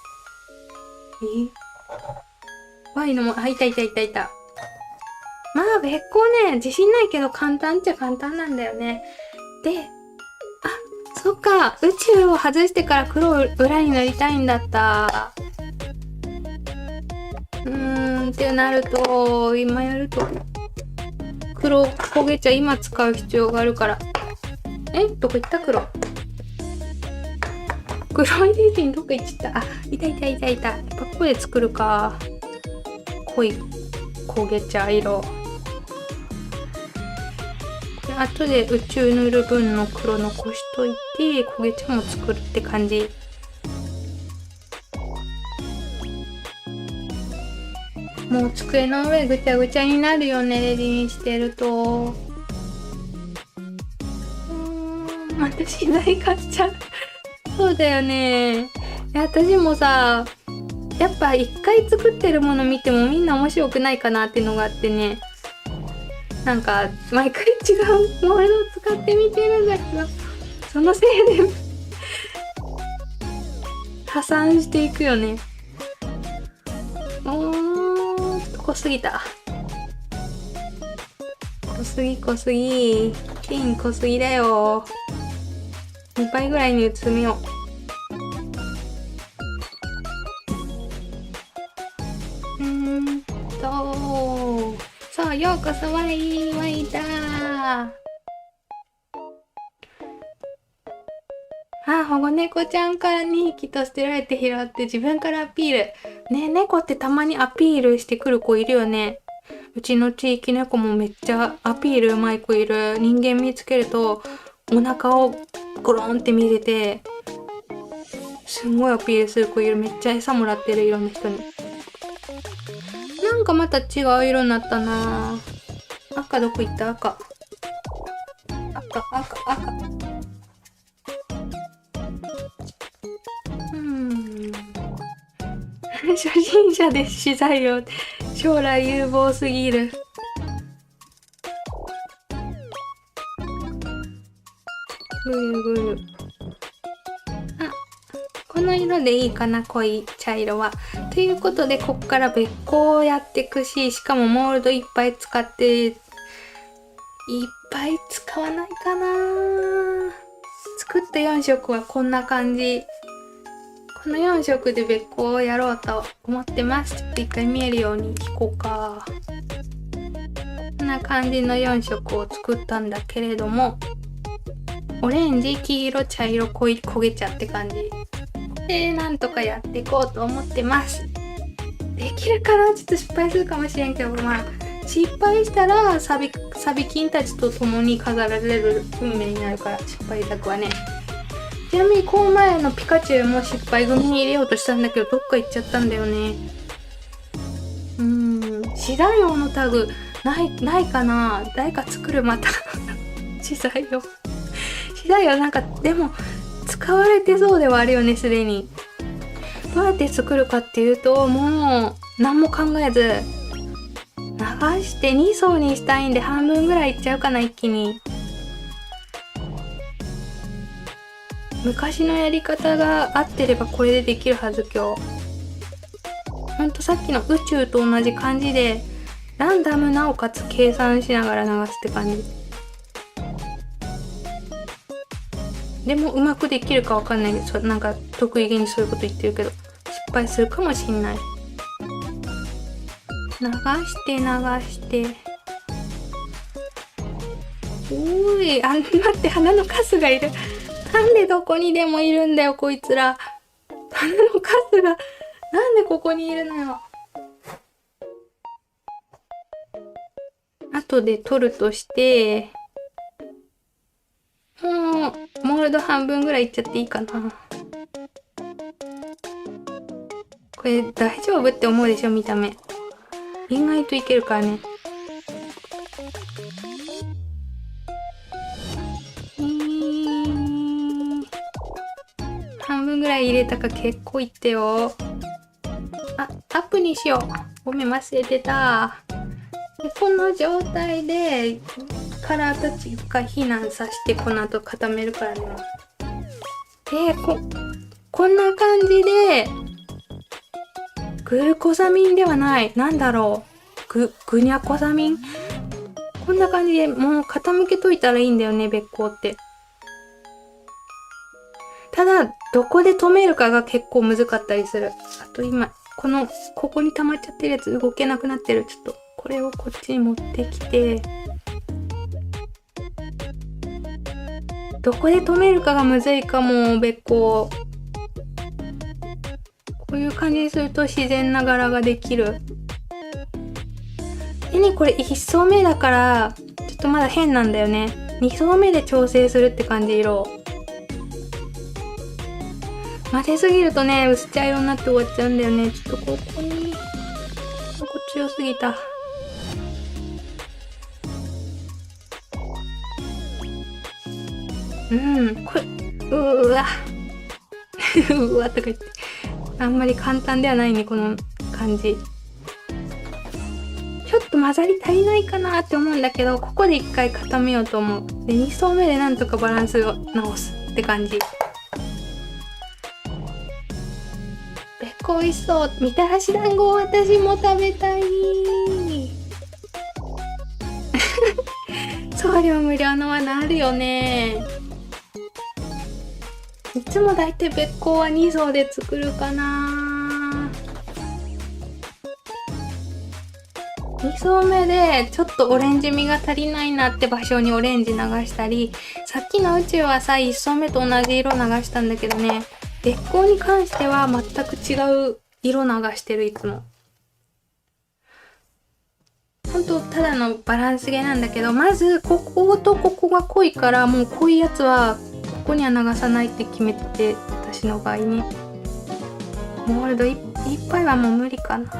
ワイのも、いた。まあ、べっこうね、自信ないけど簡単っちゃ簡単なんだよね。で、そっか、宇宙を外してから黒を裏に塗りたいんだった。ってなると、今やると、黒焦げ茶今使う必要があるから。どこ行った黒。黒いレジンどこ行っちゃった。いた。やっぱここで作るか。濃い焦げ茶色。で、後で宇宙塗る分の黒残しといて、焦げ茶も作るって感じ。もう机の上ぐちゃぐちゃになるよね、レジにしてると。私大買っちゃう。そうだよね。私もさ、やっぱ一回作ってるもの見てもみんな面白くないかなっていうのがあってね。なんか、毎回違うモールを使ってみてるんだけど、そのせいで破産していくよね。濃すぎた。濃すぎ。金濃すぎだよ。2倍ぐらいに薄めよう。そう、ようこそワイだー。保護猫ちゃんから2匹と捨てられて拾って自分からアピール。ね、猫ってたまにアピールしてくる子いるよね。うちの地域猫もめっちゃアピールうまい子いる。人間見つけるとお腹をゴロンって見せて、すんごいアピールする子いる。めっちゃ餌もらってる、いろんな人に。なんかまた違う色になったな。赤どこ行った？赤。初心者で資材を将来有望すぎる。ぐる。この色でいいかな、濃い茶色は。ということで、こっから別個をやっていくし、しかもモールドいっぱい使って、いっぱい使わないかな。作った4色はこんな感じ。この4色で別個をやろうと思ってます。ちょっと一回見えるように引こうか。こんな感じの4色を作ったんだけれども、オレンジ、黄色、茶色、濃い焦げ茶って感じでなんとかやっていこうと思ってます。できるかな？ちょっと失敗するかもしれんけど、まあ失敗したらサビ菌たちと共に飾られる運命になるから、失敗作はね。ちなみにこの前のピカチュウも失敗組に入れようとしたんだけど、どっか行っちゃったんだよね。資材用のタグないかな。誰か作る、また資材用なんかでも使われてそうではあるよね、すでに。どうやって作るかっていうと、もう何も考えず流して2層にしたいんで、半分ぐらいいっちゃうかな、一気に。昔のやり方が合ってればこれでできるはず。今日ほんとさっきの宇宙と同じ感じでランダムなおかつ計算しながら流すって感じ。でもうまくできるかわかんないけど、なんか得意げにそういうこと言ってるけど、失敗するかもしんない。流して流して。おい、待って、花のカスがいる。なんでどこにでもいるんだよ、こいつら。花のカスが、なんでここにいるのよ。後で取るとして、もう、モールド半分ぐらいいっちゃっていいかな。これ大丈夫って思うでしょ、見た目。意外といけるからね。半分ぐらい入れたか結構いってよ。アップにしよう。ごめん、忘れてた。でこの状態で、カラーたちが避難させて、この後固めるからね。で、こんな感じで、グルコサミンではない。なんだろう。グニャコサミン。こんな感じでもう傾けといたらいいんだよね、べっこうって。ただ、どこで止めるかが結構難かったりする。あと今、ここに溜まっちゃってるやつ動けなくなってる。ちょっと、これをこっちに持ってきて、どこで止めるかがむずいかも、べっこう。こういう感じにすると自然な柄ができる。でね、これ1層目だから、ちょっとまだ変なんだよね。2層目で調整するって感じ、色を。混ぜすぎるとね、薄茶色になって終わっちゃうんだよね。ちょっとここに、ここ強すぎた。これ、うわ。うわとか言って。あんまり簡単ではないね、この感じ。ちょっと混ざり足りないかなって思うんだけど、ここで一回固めようと思う。で、2層目でなんとかバランスを直すって感じ。べっこ美味しそう。みたらし団子私も食べたい。送料無料のはなるよね。いつもだいたいべっこうは2層で作るかな。2層目でちょっとオレンジ味が足りないなって場所にオレンジ流したり、さっきの宇宙はさ、1層目と同じ色流したんだけどね、べっこうに関しては全く違う色流してる、いつも。ほんとただのバランスゲーなんだけど、まずこことここが濃いから、もう濃いやつはここには流さないって決めてて、私の場合ね。モールド1杯はもう無理かな。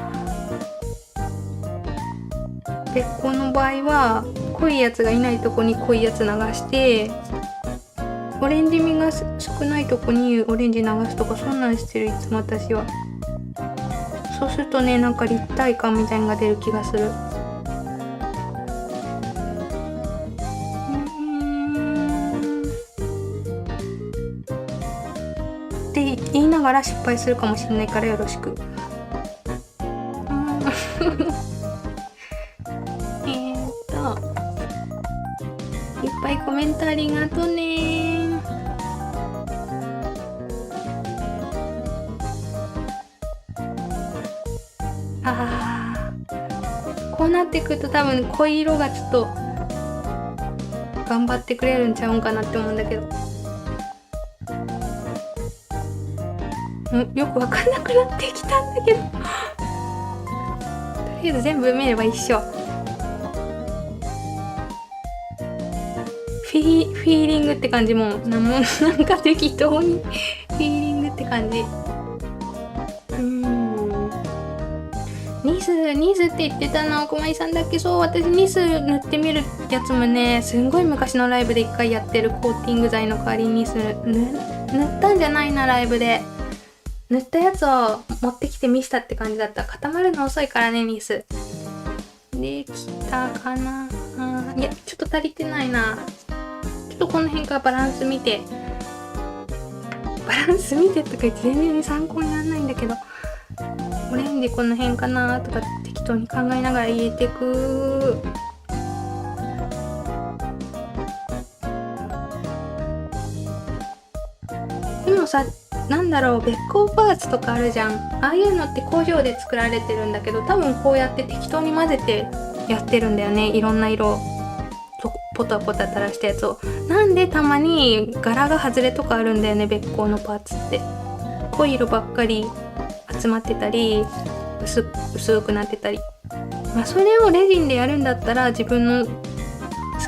べっこうの場合は濃いやつがいないとこに濃いやつ流して、オレンジ味が少ないとこにオレンジ流すとか、そんなんしてる、いつも私は。そうするとね、なんか立体感みたいなのが出る気がする。って言いながら失敗するかもしれないからよろしく。いっぱいコメントありがとね。こうなってくると多分濃い色がちょっと頑張ってくれるんちゃうんかなって思うんだけど、よくわかんなくなってきたんだけどとりあえず全部見れば一緒。フィーリングって感じ。もうなんか適当にフィーリングって感じ。ニスって言ってたのは小舞さんだっけ。そう、私ニス塗ってみるやつもね、すんごい昔のライブで一回やってるコーティング剤の代わりにニス塗ったんじゃないな。ライブで塗ったやつを持ってきて見したって感じだった。固まるの遅いからね、ニス。できたかな。いや、ちょっと足りてないな。ちょっとこの辺からバランス見てとか言って全然参考にならないんだけど、オレンジこの辺かなとか適当に考えながら入れてく。でもさ、なんだろう、べっこうパーツとかあるじゃん。ああいうのって工場で作られてるんだけど、多分こうやって適当に混ぜてやってるんだよね。いろんな色ポタポタ垂らしたやつを。なんでたまに柄が外れとかあるんだよね、べっこうのパーツって。濃い色ばっかり集まってたり、薄くなってたり。まあそれをレジンでやるんだったら自分の好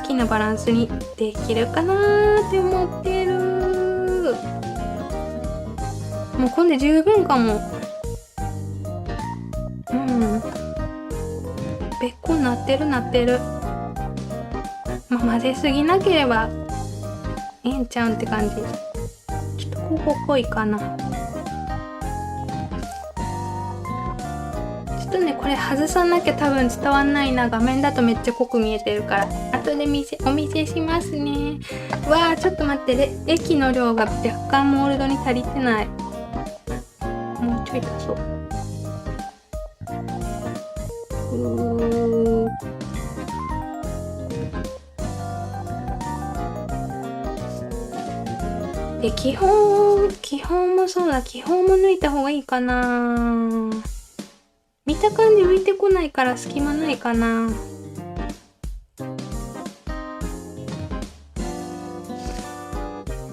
きなバランスにできるかなーって思ってる。もうこんで十分かも。べっこになってる。まあ混ぜすぎなければええんちゃうんって感じ。ちょっとここ濃いかな。ちょっとね、これ外さなきゃ多分伝わんないな。画面だとめっちゃ濃く見えてるから。後でお見せしますね。わあ、ちょっと待って、液の量が若干モールドに足りてない。もうちょい足そう。で、基本もそうだ。基本も抜いた方がいいかな。見た感じ浮いてこないから隙間ないかな。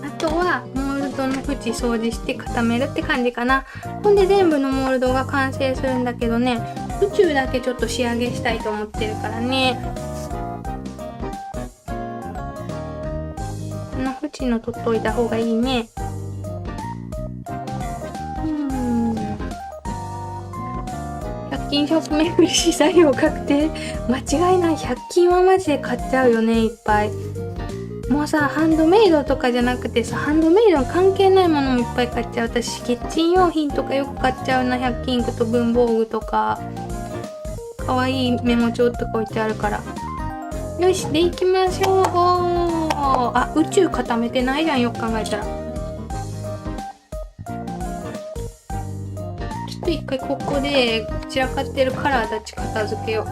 あとはモールドの縁掃除して固めるって感じかな。ほんで全部のモールドが完成するんだけどね、宇宙だけちょっと仕上げしたいと思ってるからね。この縁の取っといた方がいいね。100均ショップ巡りし材料確定。間違いない。100均はマジで買っちゃうよね、いっぱい。もうさ、ハンドメイドとかじゃなくてさ、ハンドメイドに関係ないものもいっぱい買っちゃう。私、キッチン用品とかよく買っちゃうな。100均行くと文房具とか、かわいいメモ帳とか置いてあるから。よし、で行きましょう。あ、宇宙固めてないじゃん、よく考えたら。ちょっと一回ここで散らかってるカラーたち片付けよ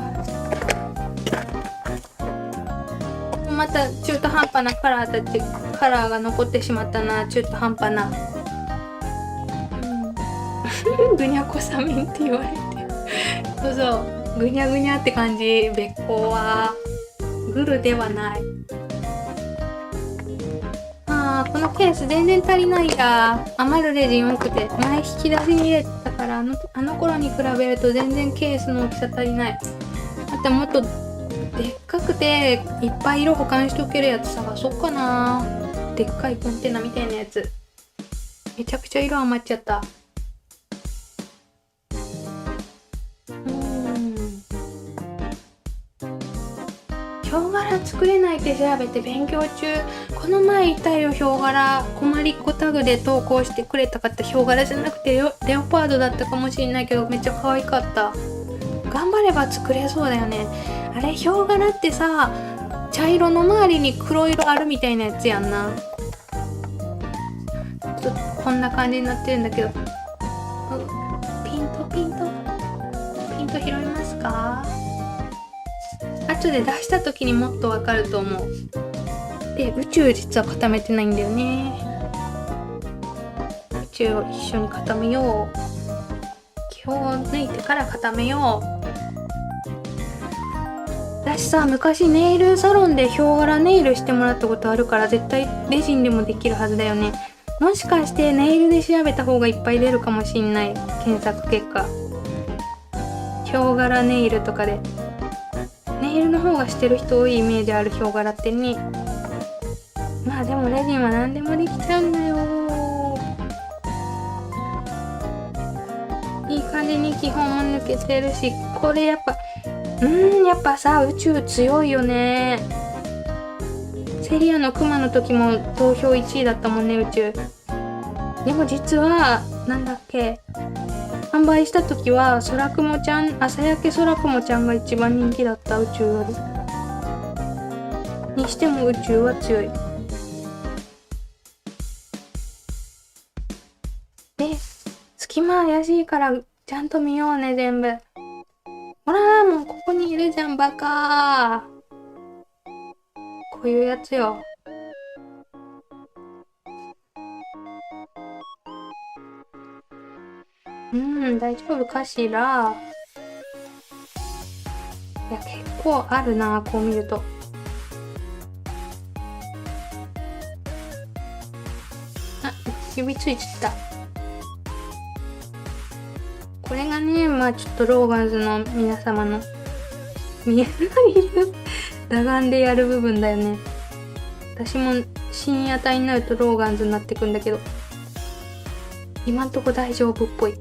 う。また中途半端なカラーが残ってしまったな。中途半端な。ぐにゃこさみんって言われて。そうそう。ぐにゃぐにゃって感じ。べっこうは。グルではない。このケース全然足りないや。余るレジン多くて。前引き出しに入れたから、あの頃に比べると全然ケースの大きさ足りない。あともっとでっかくていっぱい色保管しとけるやつ探そっかな。でっかいコンテナみたいなやつ。めちゃくちゃ色余っちゃった。ヒョウ柄作れないって調べて勉強中。この前いたよ、ヒョウ柄。こまりっこタグで投稿してくれた方、ヒョウ柄じゃなくてレオパードだったかもしれないけど、めっちゃ可愛かった。頑張れば作れそうだよね。あれ、ヒョウ柄ってさ、茶色の周りに黒色あるみたいなやつやんな。ちょっとこんな感じになってるんだけど。ピント拾いますか？後で出した時にもっとわかると思う。で、宇宙実は固めてないんだよね。宇宙を一緒に固めよう。気泡を抜いてから固めよう。私さ、昔ネイルサロンでヒョウ柄ネイルしてもらったことあるから、絶対レジンでもできるはずだよね。もしかしてネイルで調べた方がいっぱい出るかもしんない。検索結果。ヒョウ柄ネイルとかで。ネイルの方がしてる人多いイメージある、ヒョウ柄ってね。まあでもレジンは何でもできちゃうんだよ。いい感じに基本も抜けてるし、これやっぱやっぱさ、宇宙強いよね。セリアのクマの時も投票1位だったもんね、宇宙。でも実はなんだっけ、販売した時は空雲ちゃん、朝焼け空雲ちゃんが一番人気だった、宇宙より。にしても宇宙は強い。で、隙間怪しいからちゃんと見ようね、全部。ほら、もうここにいるじゃん、バカ。こういうやつよ。大丈夫かしら。いや、結構あるな、こう見ると。あ、指ついちゃった。これがね、まあちょっとローガンズの皆様の見えない打眼でやる部分だよね。私も深夜帯になるとローガンズになってくんだけど、今んとこ大丈夫っぽい。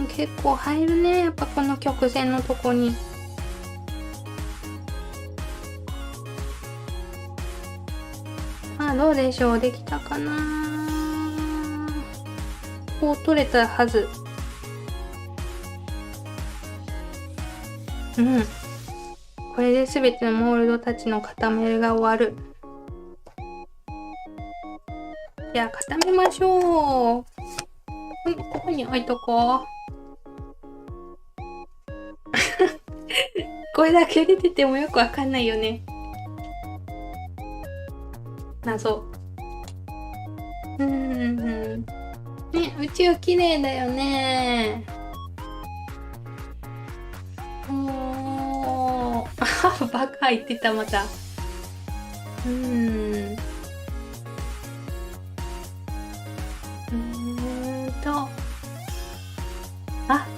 結構入るね。やっぱこの曲線のとこに。どうでしょう。できたかな。こう取れたはず。これで全てのモールドたちの固めが終わる。じゃあ固めましょう。ここに置いとこう。これだけ出ててもよくわかんないよね。謎。ね、宇宙綺麗だよね。バカ言ってた、また。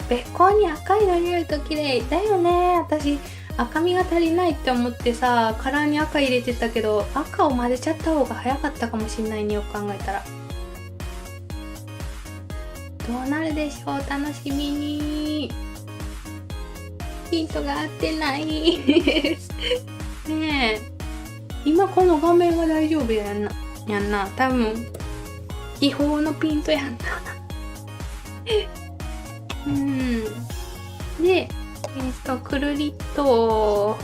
べっ甲に赤いの入れると綺麗だよね。私、赤みが足りないって思ってさ、カラーに赤入れてたけど、赤を混ぜちゃった方が早かったかもしんないね、よく考えたら。どうなるでしょう、楽しみに。ヒントが合ってないねえ、今この画面は大丈夫やんな。多分違法のピントやんなで、くるりと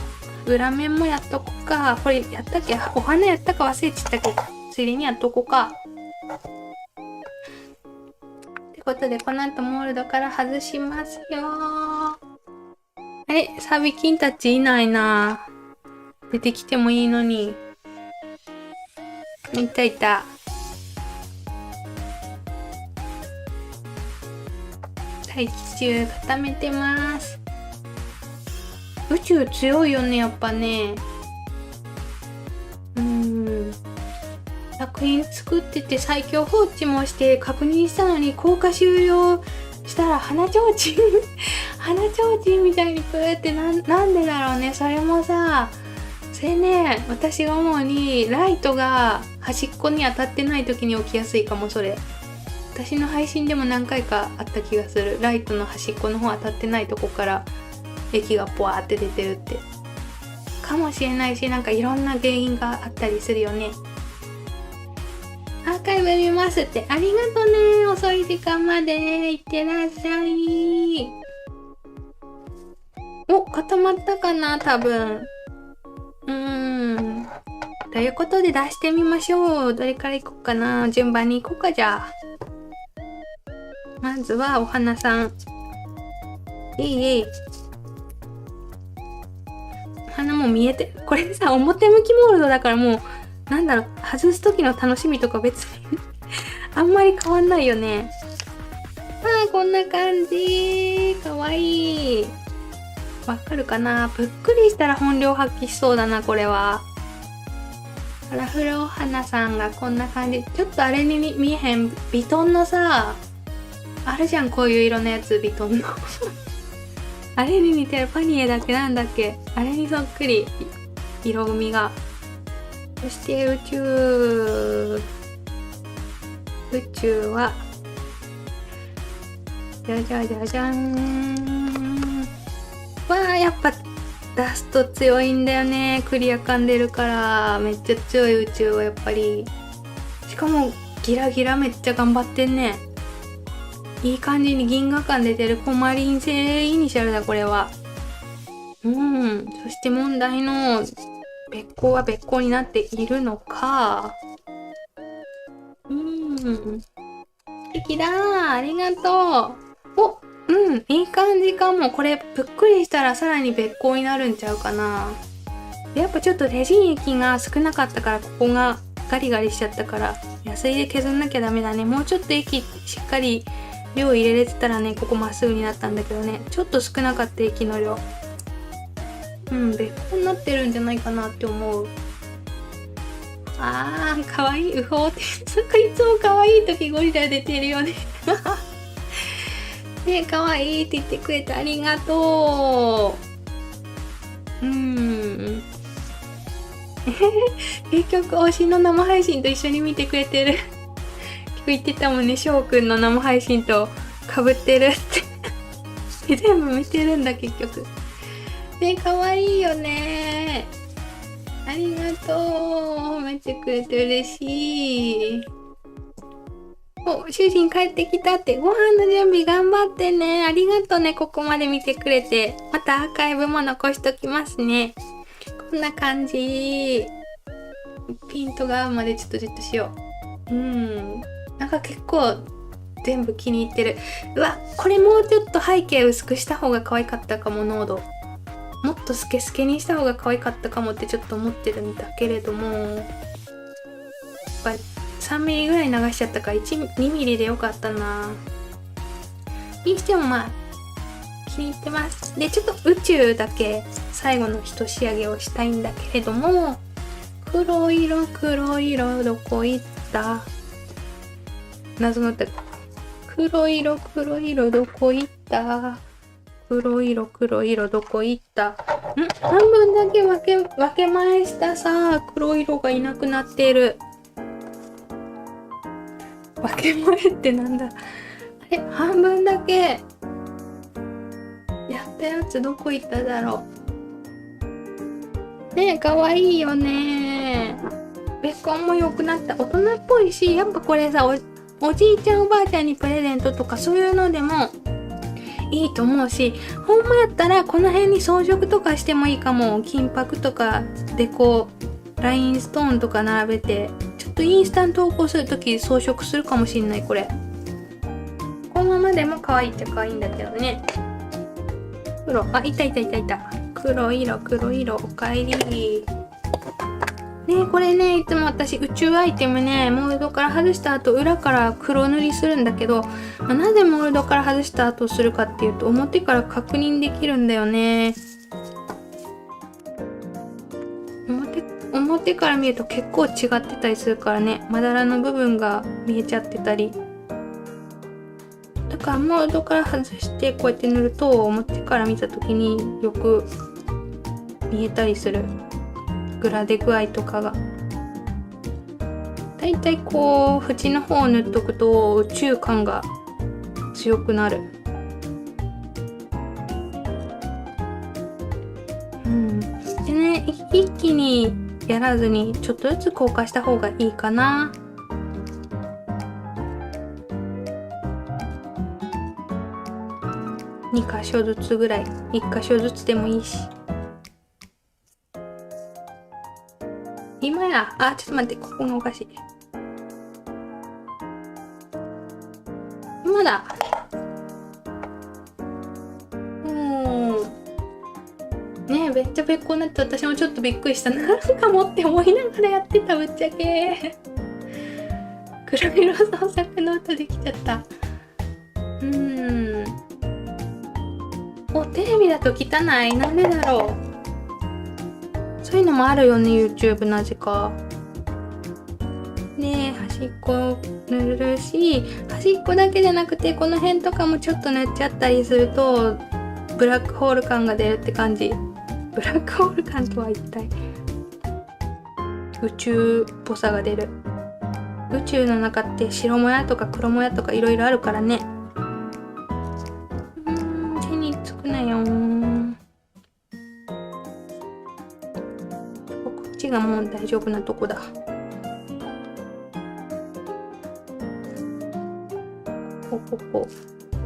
裏面もやっとこか。これやったっけ、お花やったか忘れちゃったけど、ついでにやっとこか。ってことで、この後モールドから外しますよ。あれ、サビキンたちいないな。出てきてもいいのに。いたいた。大気中固めてます。宇宙強いよね、やっぱね。作品作ってて最強放置もして確認したのに、効果終了したら花ちょうちん花ちょうちんみたいにプーってなんでだろうね。それもさ、それね、私が思うにライトが端っこに当たってない時に起きやすいかも。それ私の配信でも何回かあった気がする。ライトの端っこの方当たってないとこから液がポワーって出てるってかもしれないし、なんかいろんな原因があったりするよね。アーカイブ見ますって、ありがとね。遅い時間までいってらっしゃい。お、固まったかな、多分。ということで出してみましょう。どれからいこうかな。順番にいこうか、じゃあ。まずはお花さん。お花も見えて、これさ、表向きモールドだからもう、なんだろう、外す時の楽しみとか別にあんまり変わんないよね。こんな感じ。かわいい。わかるかな。ぷっくりしたら本領発揮しそうだな、これは。カラフルお花さんがこんな感じ。ちょっとあれに見えへん？ビトンのさ、あるじゃん、こういう色のやつ、ビトンのあれに似てる。パニエだっけ、なんだっけ、あれにそっくり、色味が。そして宇宙は、じゃじゃじゃじゃん。やっぱダスト強いんだよね。クリア感出るからめっちゃ強い。宇宙はやっぱり、しかもギラギラめっちゃ頑張ってんね。いい感じに銀河感出てる。コマリン製イニシャルだ、これは。そして問題の別光は別光になっているのか。素敵だー。ありがとう。うん、いい感じかも。これぷっくりしたらさらにべっこうになるんちゃうかな。やっぱちょっとレジン液が少なかったから、ここがガリガリしちゃったから、ヤスリで削んなきゃダメだね。もうちょっと液しっかり量入れれてたらね、ここまっすぐになったんだけどね。ちょっと少なかった液の量。うん、べっこうになってるんじゃないかなって思う。あー、かわいい。うほーって。いつもかわいい時ゴリラ出てるよね。ね、かわいいって言ってくれてありがとう。結局推しの生配信と一緒に見てくれてる。言ってたもんね、しょうくんの生配信とかぶってるって。全部見てるんだ、結局。ね、かわいいよね。ありがとう。褒めてくれて嬉しい。お、主人帰ってきたって。ご飯の準備頑張ってね。ありがとうね。ここまで見てくれて。またアーカイブも残しときますね。こんな感じ。ピントが合うまでちょっとじっとしよう。なんか結構全部気に入ってる。うわ、これもうちょっと背景薄くした方が可愛かったかも、濃度。もっとスケスケにした方が可愛かったかもってちょっと思ってるんだけれども。やっぱ3ミリぐらい流しちゃったから2ミリでよかったな。にしてもまあ、気に入ってます。で、ちょっと宇宙だけ最後の一仕上げをしたいんだけれども、黒色どこ行った？謎の歌。黒色どこ行った？黒色どこ行った？半分だけ分け前したさ、黒色がいなくなっている。分け前ってなんだ？あれ、半分だけやったやつどこ行っただろう。ねえ、かわいいよね。べっこんも良くなった。大人っぽいし、やっぱこれさ、おじいちゃんおばあちゃんにプレゼントとかそういうのでもいいと思うし、ほんまやったらこの辺に装飾とかしてもいいかも。金箔とかでこうラインストーンとか並べて、ちょっとインスタに投稿するとき装飾するかもしんない。これこのままでも可愛いっちゃ可愛いんだけどね。黒、あ、いた。黒色、おかえり。ね、これね、いつも私宇宙アイテムね、モールドから外した後裏から黒塗りするんだけど、なぜモールドから外した後するかっていうと、表から確認できるんだよね。表から見ると結構違ってたりするからね、まだらの部分が見えちゃってたり。だからモールドから外してこうやって塗ると、表から見た時によく見えたりする。グラデ具合とかが。だいたいこう縁の方を塗っとくと宇宙感が強くなる。でね、一気にやらずにちょっとずつ硬化した方がいいかな。2箇所ずつぐらい、1箇所ずつでもいいし。今や、ちょっと待って、ここがおかしい。今だ。ねえ、めっちゃべっこになって私もちょっとびっくりした。なんかもって思いながらやってた、ぶっちゃけ。黒色創作の音できちゃった。テレビだと汚い。なんでだろう。そういうのもあるよね、YouTube なぜか。ねえ、端っこ塗るし、端っこだけじゃなくて、この辺とかもちょっと塗っちゃったりすると、ブラックホール感が出るって感じ。ブラックホール感とは一体。宇宙っぽさが出る。宇宙の中って白もやとか黒もやとかいろいろあるからね。手につくなよ。こっちがもう大丈夫なとこだ。こ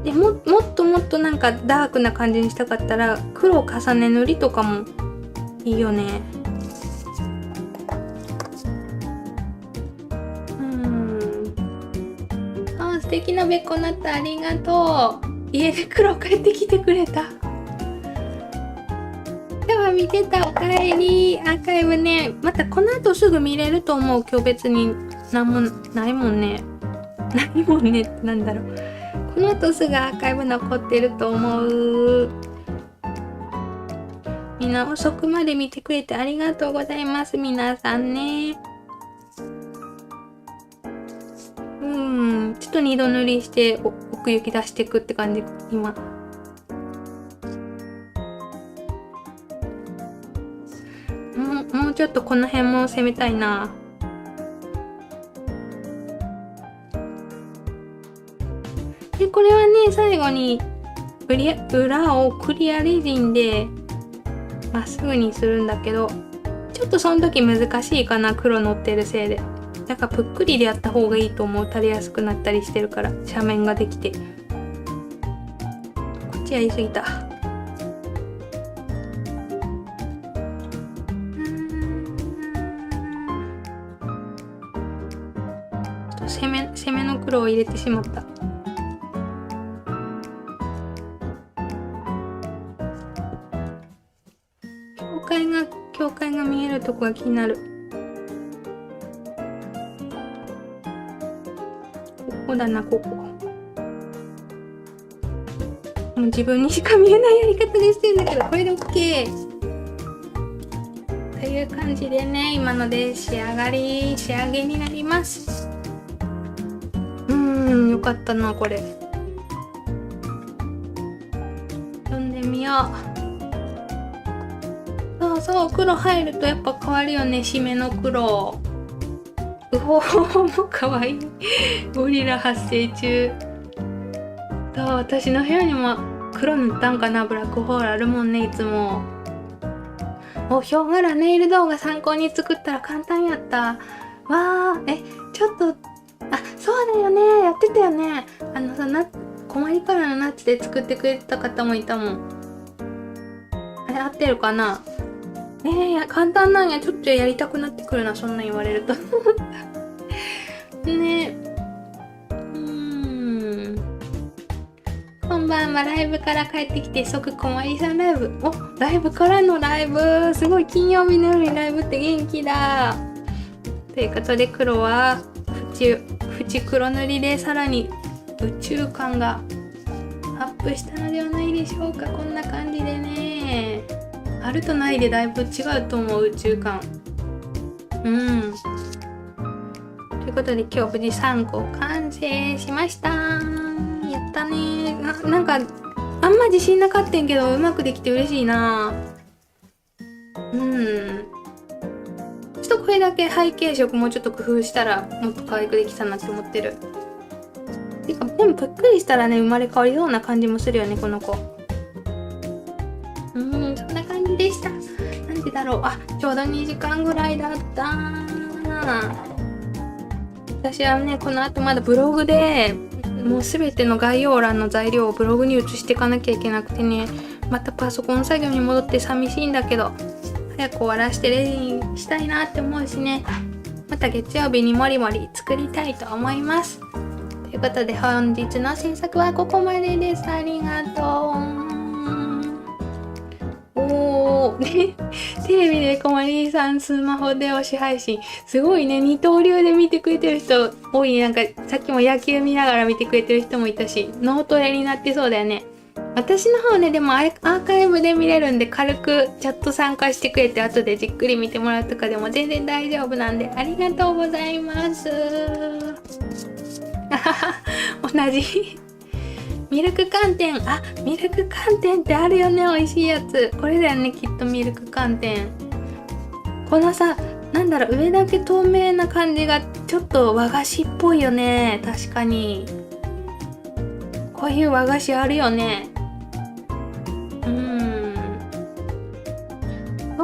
でもっとなんかダークな感じにしたかったら黒重ね塗りとかもいいよね。素敵なべっこになった。ありがとう。家で黒帰ってきてくれた。では見てた、おかえり。アーカイブね、またこの後すぐ見れると思う。今日別になんもないもんね。ないもんねってなんだろう。この後すぐアーカイブ残ってると思う。みんな遅くまで見てくれてありがとうございます。皆さんね。ちょっと二度塗りして奥行き出していくって感じ、今。もうちょっとこの辺も攻めたいな。で、これはね、最後に裏をクリアレジンでまっすぐにするんだけど、ちょっとその時難しいかな、黒乗ってるせいで。だからぷっくりでやった方がいいと思う。垂れやすくなったりしてるから、斜面ができて。こっちやりすぎた。攻めの黒を入れてしまった。境界が見えるとこが気になる。ここだな、ここ。もう自分にしか見えないやり方でしてるんだけど、これで OK。という感じでね、今ので仕上げになります。よかったな、これ。読んでみよう。そう、黒入るとやっぱ変わるよね、締めの黒。うほほほもかわいい。ゴリラ発生中。私の部屋にも黒塗ったんかな、ブラックホールあるもんね、いつも。ヒョウ柄ネイル動画参考に作ったら簡単やった。ちょっと、そうだよね、やってたよね。困りからのナッツで作ってくれた方もいたもん。あれ合ってるかな。簡単なんや。ちょっとやりたくなってくるな、そんな言われると。ね。こんばんは、ライブから帰ってきて即こまりさんライブ。ライブからのライブ。すごい、金曜日の夜にライブって元気だ。ということで、黒は縁黒塗りでさらに宇宙感がアップしたのではないでしょうか。こんな感じでね、あるとないでだいぶ違うと思う、宇宙感。ということで、今日無事3個完成しました。やったね。なんかあんま自信なかったんけど、うまくできて嬉しいな。ちょっとこれだけ背景色もうちょっと工夫したらもっと可愛くできたなって思ってる。てか、でもぷっくりしたらね、生まれ変わりそうな感じもするよね、この子。そんな感じでした。なんでだろう。ちょうど2時間ぐらいだった。私はね、この後まだブログでもうすべての概要欄の材料をブログに移していかなきゃいけなくてね、またパソコン作業に戻って寂しいんだけど、早く終わらしてレジにしたいなって思うしね。また月曜日にもりもり作りたいと思います。ということで、本日の制作はここまでです。ありがとう。テレビでこまりさんスマホで推し配信。すごいね、二刀流で見てくれてる人多い。なんかさっきも野球見ながら見てくれてる人もいたし、脳トレになってそうだよね。私の方ね、でもアーカイブで見れるんで、軽くチャット参加してくれて後でじっくり見てもらうとかでも全然大丈夫なんで、ありがとうございます。同じ。ミルク寒天。ミルク寒天ってあるよね、美味しいやつ。これだよね、きっとミルク寒天。このさ、なんだろう、上だけ透明な感じがちょっと和菓子っぽいよね。確かに。こういう和菓子あるよね。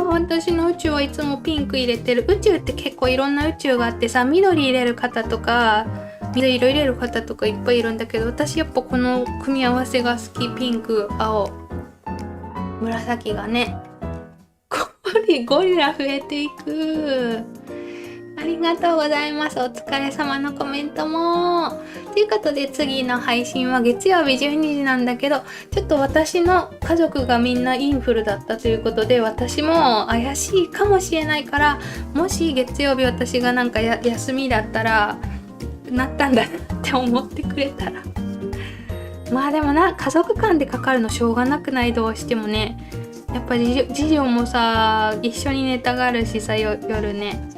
私の宇宙はいつもピンク入れてる。宇宙って結構いろんな宇宙があってさ、緑入れる方とか、水色入れる方とかいっぱいいるんだけど、私やっぱこの組み合わせが好き。ピンク、青、紫がね。ゴリラ増えていく。ありがとうございます。お疲れ様のコメントも。ということで次の配信は月曜日12時なんだけど、ちょっと私の家族がみんなインフルだったということで、私も怪しいかもしれないから、もし月曜日私がなんか休みだったら、なったんだなって思ってくれたら。まあでもな、家族間でかかるのしょうがなくない？どうしてもね。やっぱり次女もさ、一緒に寝たがるしさ、夜ね。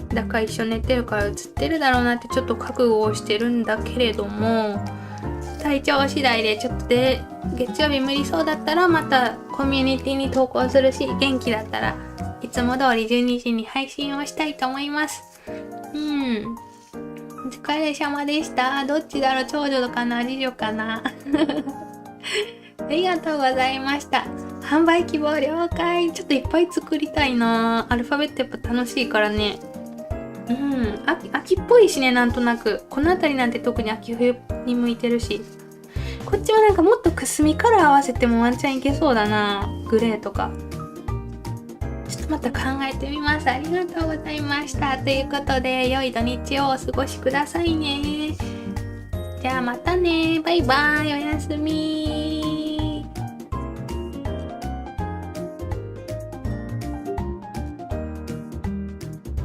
だから一緒に寝てるから映ってるだろうなってちょっと覚悟をしてるんだけれども、体調次第でちょっとで月曜日無理そうだったらまたコミュニティに投稿するし、元気だったらいつも通り12時に配信をしたいと思います。お疲れ様でした。どっちだろう、長女かな次女かなありがとうございました。販売希望了解。ちょっといっぱい作りたいな。アルファベットやっぱ楽しいからね。秋っぽいしね、なんとなく。この辺りなんて特に秋冬に向いてるし。こっちはなんかもっとくすみカラー合わせてもワンチャンいけそうだな。グレーとか。ちょっとまた考えてみます。ありがとうございました。ということで、良い土日をお過ごしくださいね。じゃあまたね。バイバイ。おやすみ。